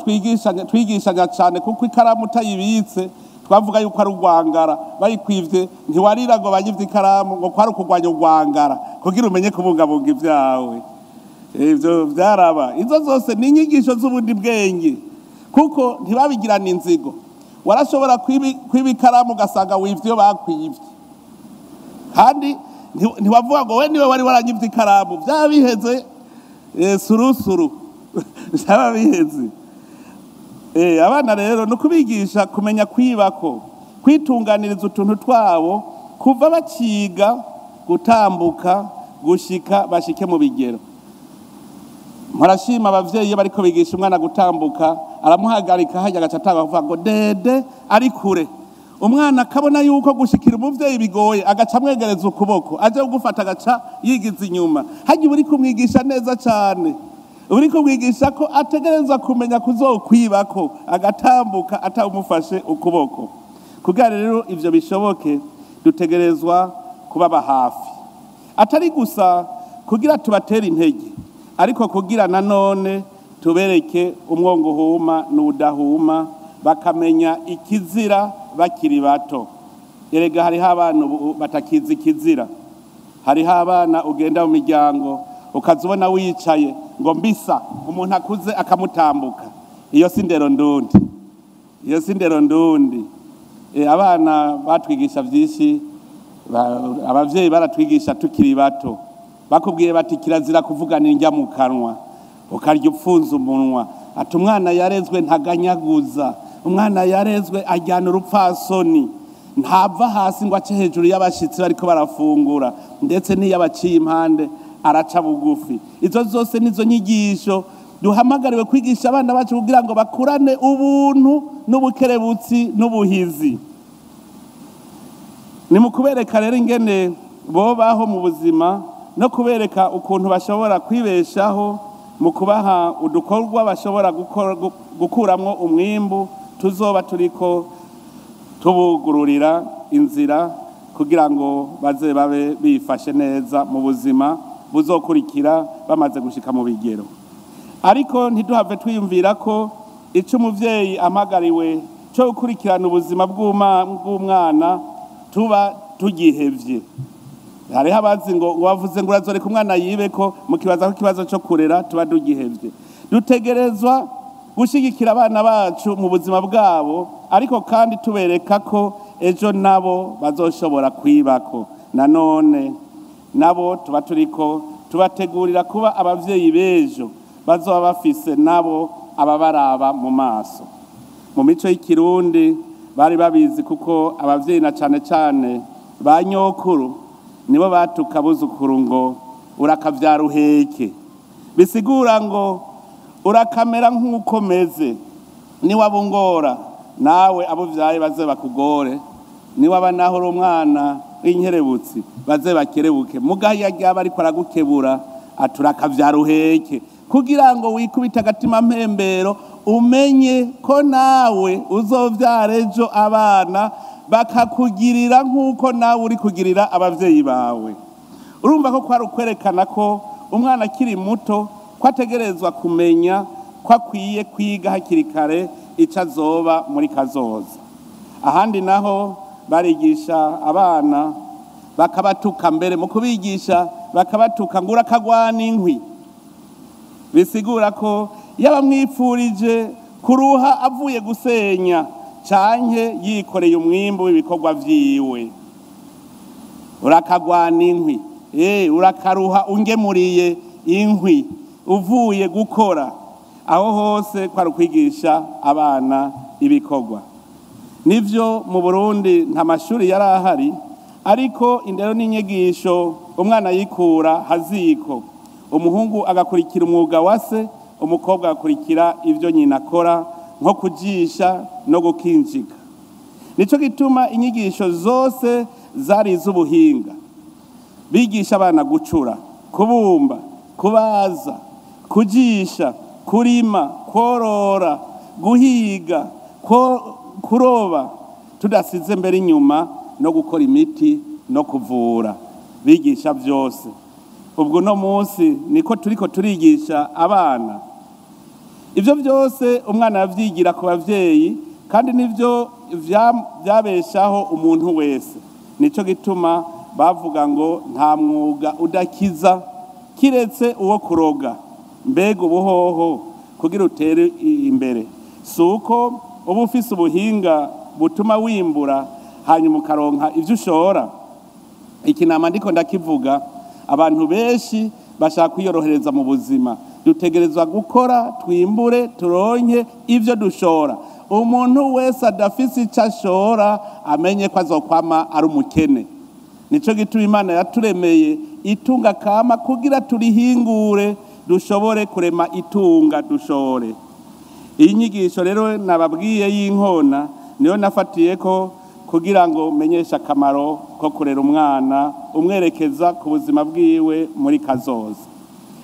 twigishanya cyane, kuko ikaramu utayibitse twavuga yuko ari urwangara, bayikwivye ntiwarira ngo banyivye ikaramu ngo kwari ukugwanya urwangara kugira umenye kubungabunga ibyawe. Ivyo vyaraba. Izo zose ni inyigisho z'ubundi bwenge, kuko ntibabigirana inzigo. Warashobora kwiba ikaramu ugasanga wivyo bakwivye, kandi ntiwavuga ngo we niwe wari waranyivye ikaramu. Vyaba biheze surusuru vyaba biheze. Abana rero nukubigisha kumenya kwibako, kwitunganiriza utuntu twabo kuva baciga gutambuka gushika bashike mu bigero. Murashima abavyeyi bariko bigisha umwana gutambuka, aramuhagarika hajya agacatanga kuvuga ngo dede ari kure. Umwana akabona yuko gushikira umuvyeyi bigoye, agaca mwegereza ukuboko aje kugufata, agaca yigiza inyuma. Hajya uri kumwigisha neza cyane, uri kumwigisha ko ategereza kumenya kuzokwibako, agatambuka atamufashe ukuboko. Kugira rero ivyo bishoboke, dutegerezwa kubaba hafi, atari gusa kugira tubatera intege, ariko kugira nanone tubereke umwongo huma n'udahuma, bakamenya ikizira bakiri bato. Erega hariho abana batakizi ikizira. Hariho abana ugenda mu miryango ukazubona wicaye ngo mbisa umuntu akuze akamutambuka. Iyo si ndero ndundi. Abana batwigisha vyinshi, abavyeyi baratwigisha tukiri bato. Bakubwiye bati kirazira kuvugana indya mu kanwa, ukarya upfunza umunwa. Ati umwana yarezwe ntaganyaguza, umwana yarezwe ajyana urupfasoni, ntava hasi ngo ace hejuru y'abashitsi bariko barafungura, ndetse n'iyabaciye impande araca bugufi. Izo zose nizo nyigisho duhamagariwe kwigisha abana bacu kugira ngo bakurane ubuntu n'ubukerebutsi n'ubuhizi. Ni mu kubereka rero ingene bobaho mu buzima, no kubereka ukuntu bashobora kwibeshaho, mu kubaha udukorwa bashobora gukuramwo umwimbu tuzoba turiko tubugururira inzira kugira ngo baze babe bifashe neza mu buzima buzokurikira bamaze gushika mu bigero. Ariko ntiduhave twiyumvira ko ico umuvyeyi amagariwe cyo gukurikirana ubuzima bw'umwana tuba tugihevye. Hariho abazi ngo wavuze ngo urazoreka umwana yibeko, mukibaza ko ikibazo cyo kurera tuba tugihevye. Dutegerezwa gushigikira abana bacu mu buzima bwabo, ariko kandi tubereka ko ejo nabo bazoshobora kwibako. Nanone nabo tuba turiko tubategurira kuba abavyeyi bejo bazoba bafise nabo ababaraba mu maso. Mu mico y'ikirundi bari babizi, kuko abavyeyi na cane cane ba nyokuru nibo batuka buzukuru ngo urakavyara uheke. Bisigura ngo urakamera nk'uko meze, niwabungora nawe abo vyaye baze bakugore, niwaba naho uri umwana w'inkerebutsi baze bakerebuke. Mugaye yaba ariko aragukebura aturakavyara uheke, kugira ngo wikubita agatima mpembero umenye ko nawe uzovyara ejo abana bakakugirira nk'uko nawe uri kugirira abavyeyi bawe. Urumva ko kwari ukwerekana ko umwana akiri muto ko ategerezwa kumenya ko akwiye kwiga hakiri kare ico azoba muri kazoza. Ahandi naho barigisha abana bakabatuka, mbere mu kubigisha bakabatuka ngo urakagwana inkwi. Bisigura ko yaba mwipfurije kuruha avuye gusenya canke yikoreye umwimbu w'ibikorwa vyiwe, urakagwana inkwi, urakaruha ungemuriye inkwi uvuye gukora. Aho hose kwari kwigisha abana ibikorwa. Nivyo mu Burundi nta mashuri yari ahari, ariko indero n'inyigisho umwana yikura haziko. Umuhungu agakurikira umwuga wa se, umukobwa agakurikira ivyo nyina akora nko kujisha no gukinjika. Nico gituma inyigisho zose zari iz'ubuhinga. Bigisha abana gucura, kubumba, kubaza, kujisha, kurima, korora, guhiga, kuroba, tudasize mbere inyuma no gukora imiti no kuvura. Bigisha byose. Ubwo no munsi niko turiko turigisha abana. Ivyo byose umwana yavyigira ku bavyeyi, kandi nivyo byabeshaho umuntu wese. Nico gituma bavuga ngo nta mwuga udakiza kiretse uwo kuroga. Mbega ubuhoho kugira utere imbere, suko uba ufise ubuhinga butuma wimbura hanyuma ukaronka ivyo ushora. Ikinama ndiko ndakivuga, abantu benshi bashaka kwiyorohereza mu buzima. Dutegerezwa gukora, twimbure, turonke ivyo dushora. Umuntu wese adafise ico ashora amenye ko azokwama ari umukene. Nico gituma Imana yaturemeye itunga kama kugira turihingure, dushobore kurema itunga dushore. Iyi nyigisho rero nababwiye y'inkona niyo nafatiye ko kugira ngo menyesha akamaro ko kurera umwana, umwerekeza ku buzima bwiwe muri kazoza.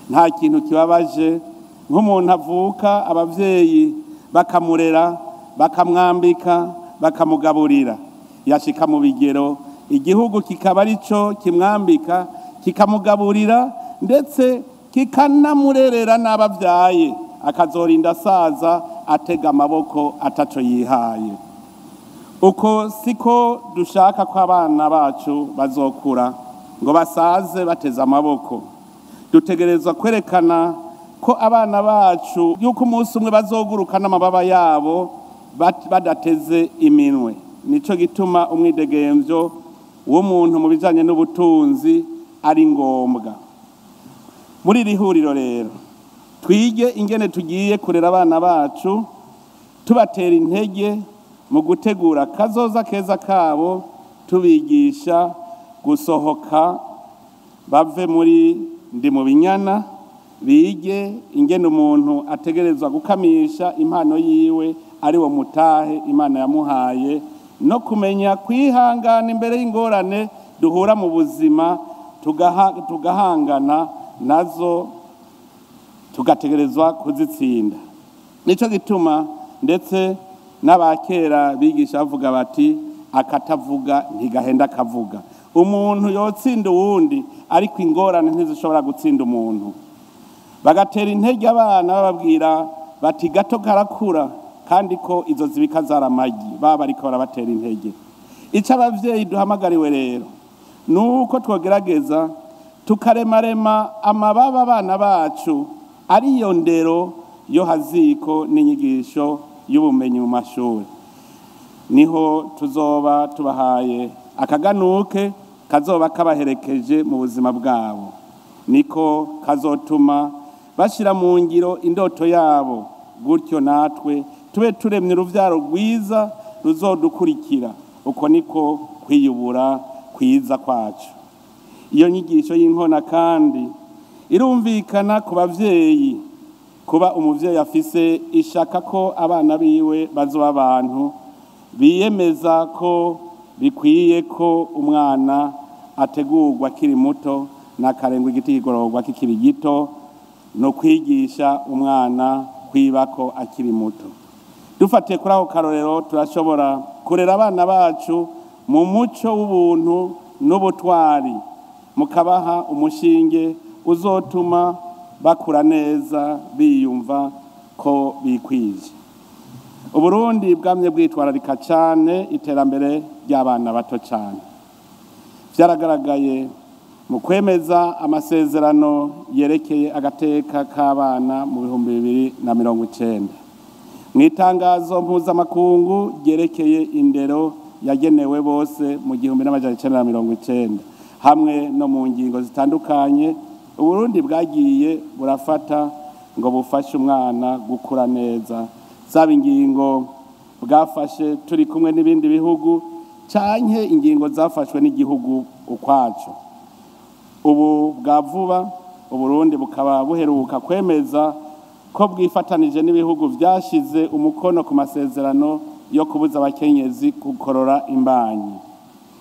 Nta kintu kibabaje nk'umuntu avuka abavyeyi bakamurera, bakamwambika, bakamugaburira, yashika mu bigero igihugu kikaba arico kimwambika, kikamugaburira, ndetse kikanamurerera n'abavyaye, akazorinda asaza atega amaboko ataco yihaye. Uko siko dushaka ko abana bacu bazokura ngo basaze bateze amaboko. Dutegerezwa kwerekana ko abana bacu yuko umunsi umwe bazoguruka n'amababa yabo badateze iminwe. Nico gituma umwidegemvyo w'umuntu mu bijanye n'ubutunzi ari ngombwa. Muri iri huriro rero twige ingene tugiye kurera abana bacu, tubatera intege mu gutegura kazoza keza kabo, tubigisha gusohoka bave muri ndi mu binyana, bige ingene umuntu ategerezwa gukamisha impano yiwe ari wo mutahe Imana yamuhaye, no kumenya kwihangana imbere y'ingorane duhura mu buzima, tugahangana nazo, tugategerezwa kuzitsinda. Nico gituma ndetse n'abakera bigisha bavuga bati akatavuga ntigahenda kavuga. Umuntu yotsinda uwundi, ariko ingorane ntizishobora gutsinda umuntu. Bagatera intege abana bababwira bati gato karakura, kandi ko izo zibika zaramagi, baba ariko barabatera intege. Ico abavyeyi duhamagariwe rero nuko twogerageza tukaremarema amababa abana bacu, ariyo ndero yo haziko n'inyigisho y'ubumenyi mu mashuri. Niho tuzoba tubahaye akaganuke kazoba kabaherekeje mu buzima bwabo. Niko kazotuma bashira mu ngiro indoto yabo, gutyo natwe tube turemye uruvyaro rwiza ruzodukurikira. Uko niko kwiyubura kwiza kwacu. Iyo nyigisho y'inkona kandi irumvikana ku bavyeyi. Kuba umuvyeyi afise ishaka ko abana biwe bazoba abantu biyemeza ko bikwiye ko umwana ategurwa akiri muto, n'akarengwa igiti kigororwa kikiri gito, no kwigisha umwana kwibako akiri muto. Dufatiye kuri aho karorero, turashobora kurera abana bacu mu muco w'ubuntu n'ubutwari, mukabaha umushinge uzotuma bakura neza biyumva ko bikwije. Uburundi bwamye bwitwararika cyane iterambere ry'abana bato cyane. Vyaragaragaye mu kwemeza amasezerano yerekeye agateka k'abana mu 2019. Mwitangazo mpuzamakungu ryerekeye indero yagenewe bose mu 1990. hamwe no mu ngingo zitandukanye Uburundi bwagiye burafata ngo bufashe umwana gukura neza, zaba ingingo bwafashe turi kumwe n'ibindi bihugu canke ingingo zafashwe n'igihugu ukwaco. Ubu bwa vuba Uburundi bukaba buheruka kwemeza ko bwifatanije n'ibihugu vyashize umukono ku masezerano yo kubuza abakenyezi gukorora imbanyi.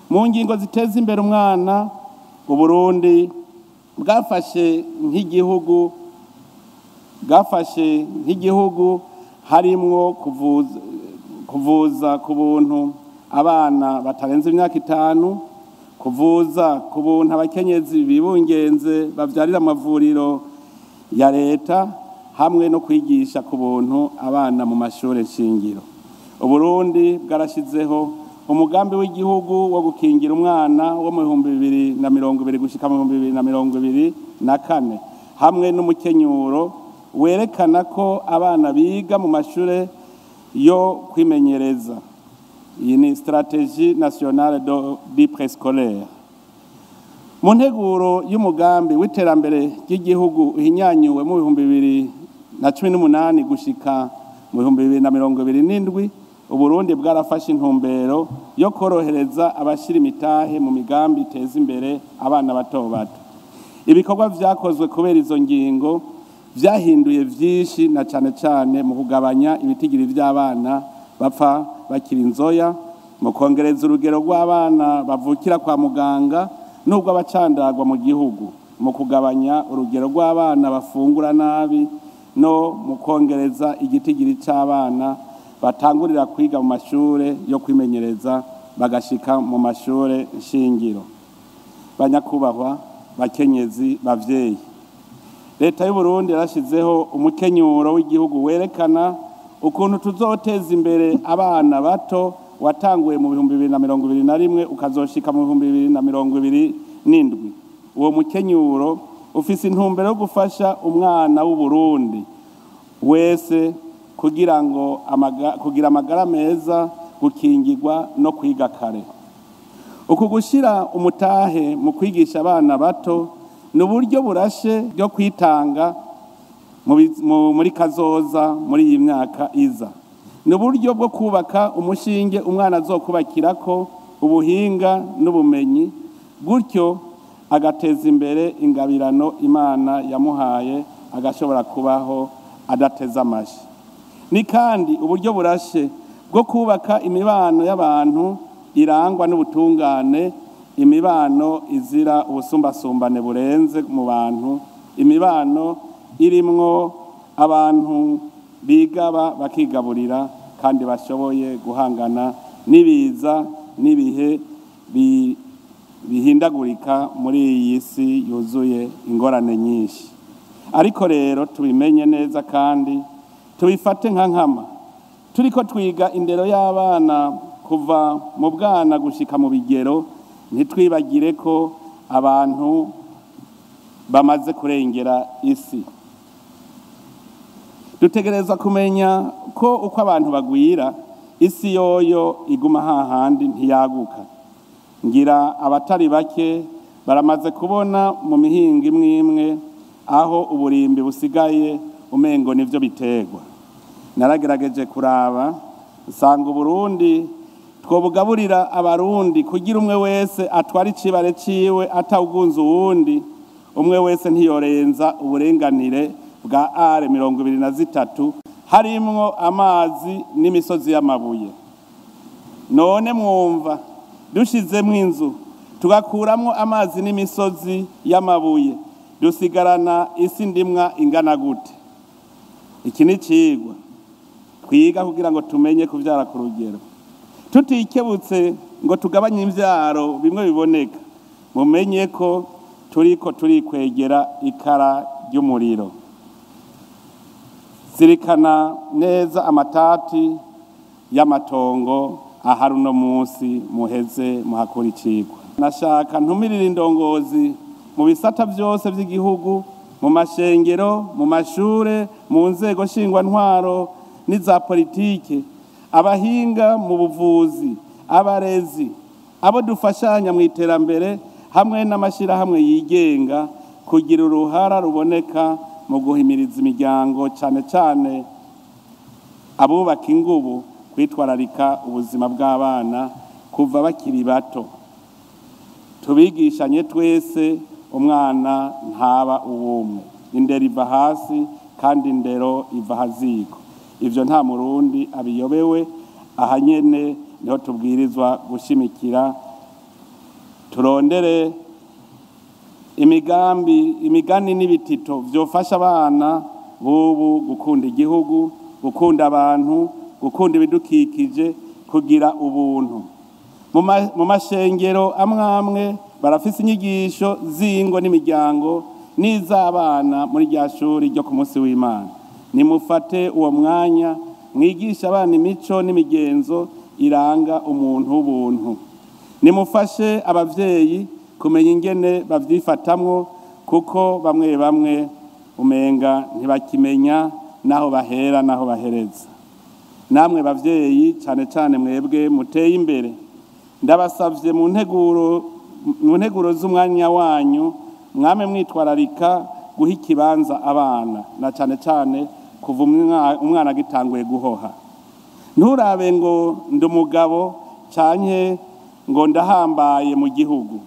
Mu ngingo ziteza imbere umwana Uburundi bwafashe nk'igihugu harimwo kuvuza ku buntu abana batarenze imyaka 5, kuvuza ku buntu abakenyezi bibungenze bavyarira amavuriro ya leta, hamwe no kwigisha ku buntu abana mu mashure shingiro. Uburundi bwarashizeho umugambi w'igihugu wo gukingira umwana wo mu 2020 gushika mu 2024 hamwe n'umukenyuro werekana ko abana biga mu mashure yo kwimenyereza. Iyi ni stratégie nationale du préscolaire. Mu nteguro y'umugambi w'iterambere ry'igihugu uhinyanyuwe mu 2018 gushika mu 2027, Uburundi bwarafashe intumbero yo korohereza abashira imitahe mu migambi iteza imbere abana bato bato. Ibikorwa vyakozwe kubera izo ngingo vyahinduye vyinshi, na cane cane mu kugabanya ibitigiri vy'abana bapfa bakiri inzoya, mu kongereza urugero rw'abana bavukira kwa muganga n'ubwo abacandagwa mu gihugu, mu kugabanya urugero rw'abana bafungura nabi, no mu kongereza igitigiri c'abana batangurira kwiga mu mashure yo kwimenyereza bagashika mu mashure shingiro. Banyakubahwa bakenyezi bavyeyi, leta y'u Burundi yarashizeho umukenyuro w'igihugu werekana ukuntu tuzoteza imbere abana bato, watanguye mu 2021 ukazoshika mu 2027. Uwo mukenyuro ufise intumbero yo gufasha umwana w'u Burundi wese kugira amagara meza, gukingirwa no kwiga kare. Uku gushira umutahe mu kwigisha abana bato n'uburyo burashe byo kwitanga muri kazoza muri iyi myaka iza. N'uburyo bwo kubaka umushinge umwana azokubakirako ubuhinga n'ubumenyi, gutyo agateza imbere ingabirano Imana yamuhaye, agashobora kubaho adateza amashi. Ni kandi uburyo burashe bwo kubaka imibano y'abantu irangwa n'ubutungane, imibano izira ubusumbasumbane burenze mu bantu, imibano irimwo abantu bigaba bakigaburira kandi bashoboye guhangana n'ibiza n'ibihe bihindagurika muri iyi si yuzuye ingorane nyinshi. Ariko rero tubimenye neza kandi tubifate nka nkama, turiko twiga indero y'abana kuva mu bwana gushika mu bigero, ntitwibagire ko abantu bamaze kurengera isi. Dutegereza kumenya ko uko abantu bagwira, isi yoyo iguma hahandi ntiyaguka. Ngira abatari bake baramaze kubona mu mihinga imwe aho uburimbi busigaye umengo nivyo biterwa. Naragerageje kuraba usanga Uburundi twobugaburira abarundi kugira umwe wese atwara icibare ciwe atawugunze uwundi, umwe wese ntiyorenza uburenganire bwa are 23 harimwo amazi n'imisozi y'amabuye. None mwumva dushizemwo inzu tugakuramwo amazi n'imisozi y'amabuye, dusigarana isi ndimwa ingana gute? Iki ni cigwa twiga kugira ngo tumenye kuvyara ku rugero. Tutikebutse ngo tugabanye imvyaro bimwe biboneka, mumenye ko turiko turikwegera ikara ry'umuriro. Zirikana neza amatati y'amatongo ahari uno munsi muheze muhakora icigwa. Nashaka ntumirira indongozi mu bisata byose by'igihugu, mu mashengero, mu mashure, mu nzego shingwantwaro n'iza politike, abahinga mu buvuzi, abarezi, abo dufashanya mu iterambere hamwe n'amashyirahamwe yigenga kugira uruhara ruboneka mu guhimiriza imiryango cyane cyane abubaka ingubu kwitwararika ubuzima bw'abana kuva bakiri bato. Tubigishanye twese, umwana ntaba uwumwe. Indero iva hasi kandi indero iva haziko. Ivyo nta murundi abiyobewe, aha nyene niho tubwirizwa gushimikira. Turondere imigani n'ibitito vyofasha abana bubu gukunda igihugu, gukunda abantu, gukunda ibidukikije, kugira ubuntu. Mu mashengero amwe barafise inyigisho z'ingo n'imiryango n'iz'abana muri rya shuri ryo ku munsi w'Imana. Nimufate uwo mwanya mwigisha abana imico n'imigenzo iranga umuntu w'ubuntu. Nimufashe abavyeyi kumenya ingene bavyifatamwo, kuko bamwe umenga ntibakimenya naho bahera naho bahereza. Namwe bavyeyi cyane cyane mwebwe muteye imbere, ndabasavye mu nteguro z'umwanya wanyu mwame mwitwararika guha ikibanza abana, na cyane cyane kuva umwana agitanguye guhoha. Nturabe ngo ndi umugabo canke ngo ndahambaye mu gihugu.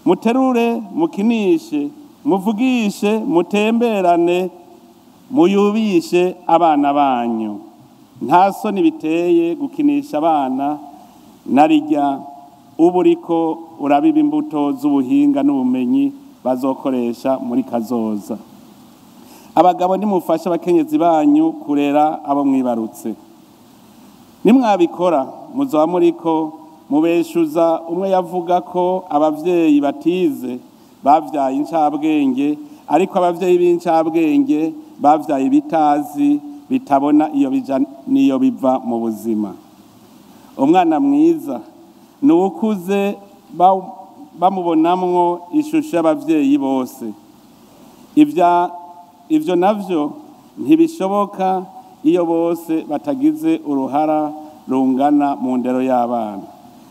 Muterure, mukinishe, muvugishe, mutemberane, muyubishe abana banyu. Nta soni biteye gukinisha abana, narirya ubu uriko urabiba imbuto z'ubuhinga n'ubumenyi bazokoresha muri kazoza. Abagabo nimufasha abakenyezi banyu kurera abo mwibarutse. Nimwabikora muzoba muriko mubeshuza umwe yavuga ko abavyeyi batize bavyaye incabwenge, ariko abavyeyi b'incabwenge bavyaye bitazi bitabona iyo bija niyo biva mu buzima. Umwana mwiza ni ukuze bamubonamwo ishusho y'abavyeyi bose. Ivyo navyo ntibishoboka iyo bose batagize uruhara rungana mu ndero y'abana.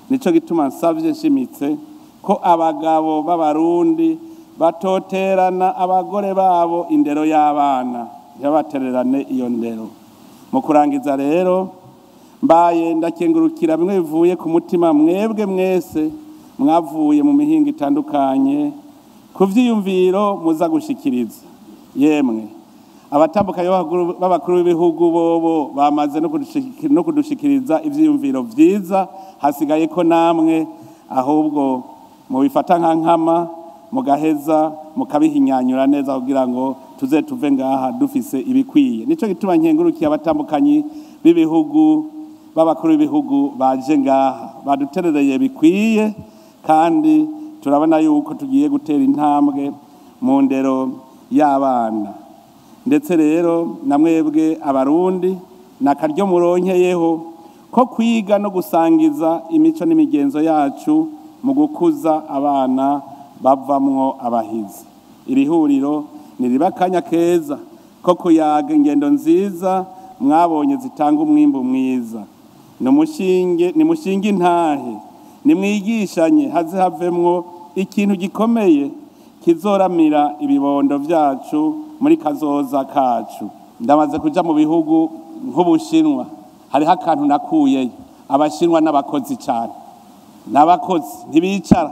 Nico gituma nsavye nshimitse ko abagabo b'abarundi batoterana abagore babo indero y'abana, ntibabatererane iyo ndero. Mu kurangiza rero mbaye ndakengurukira bimwe bivuye ku mutima mwebwe mwese mwavuye mu mihingo itandukanye ku vyiyumviro muza gushikiriza. Yemwe abatambukayo b'abakuru b'ibihugu bobo bamaze no kudushikiriza ivyiyumviro vyiza, hasigaye ko namwe ahubwo mubifata nka nkama mugaheza mukabihinyanyura neza kugira ngo tuze tuve ngaha dufise ibikwiye. Nico gituma nkengurukiye abatambukanyi b'ibihugu b'abakuru b'ibihugu baje ngaha baduterereye bikwiye, kandi turabona yuko tugiye gutera intambwe mu ndero y'abana. Ndetse rero namwebwe abarundi nakaryo muronkeyeho ko kwiga no gusangiza imico n'imigenzo yacu mu gukuza abana bavamwo abahizi. Iri huriro niriba akanya keza ko kuyaga ingendo nziza mwabonye zitanga umwimbu mwiza. Nimushinge intahe, nimwigishanye, haze havemwo ikintu gikomeye kizoramira ibibondo vyacu muri kazoza kacu. Ndamaze kuja mu bihugu nk'Ubushinwa, hariho akantu nakuyeyo. Abashinwa n'abakozi cyane, n'abakozi ntibicara.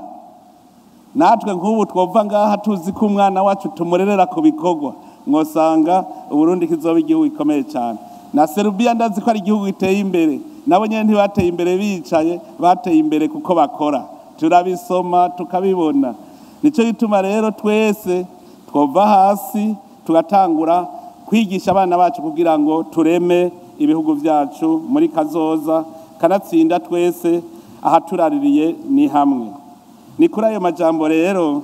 Natwe nk'ubu twova ngaha tuzi ko umwana wacu tumurerera ku bikorwa, mwosanga Uburundi kizoba igihugu gikomeye cyane. Na Serbia ndazi ko ari igihugu giteye imbere, nabo nyene ntibateye imbere bicaye, bateye imbere kuko bakora. Turabisoma tukabibona. Nico gituma rero twese twova hasi tugatangura kwigisha abana bacu kugira ngo tureme ibihugu vyacu muri kazoza, kanatsinda twese aha turaririye ni hamwe. Ni kuri ayo majambo rero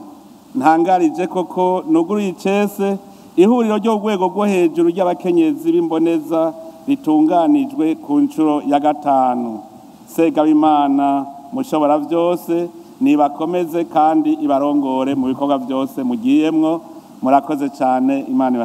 ntangarije koko nuguruye icese ihuriro ryo rwego rwo hejuru ry'abakenyezi b'imboneza ritunganijwe ku ncuro ya 5. Segabimana mushobora byose nibakomeze kandi ibarongore mu bikorwa byose mugiyemwo. Murakoze cyane. Imana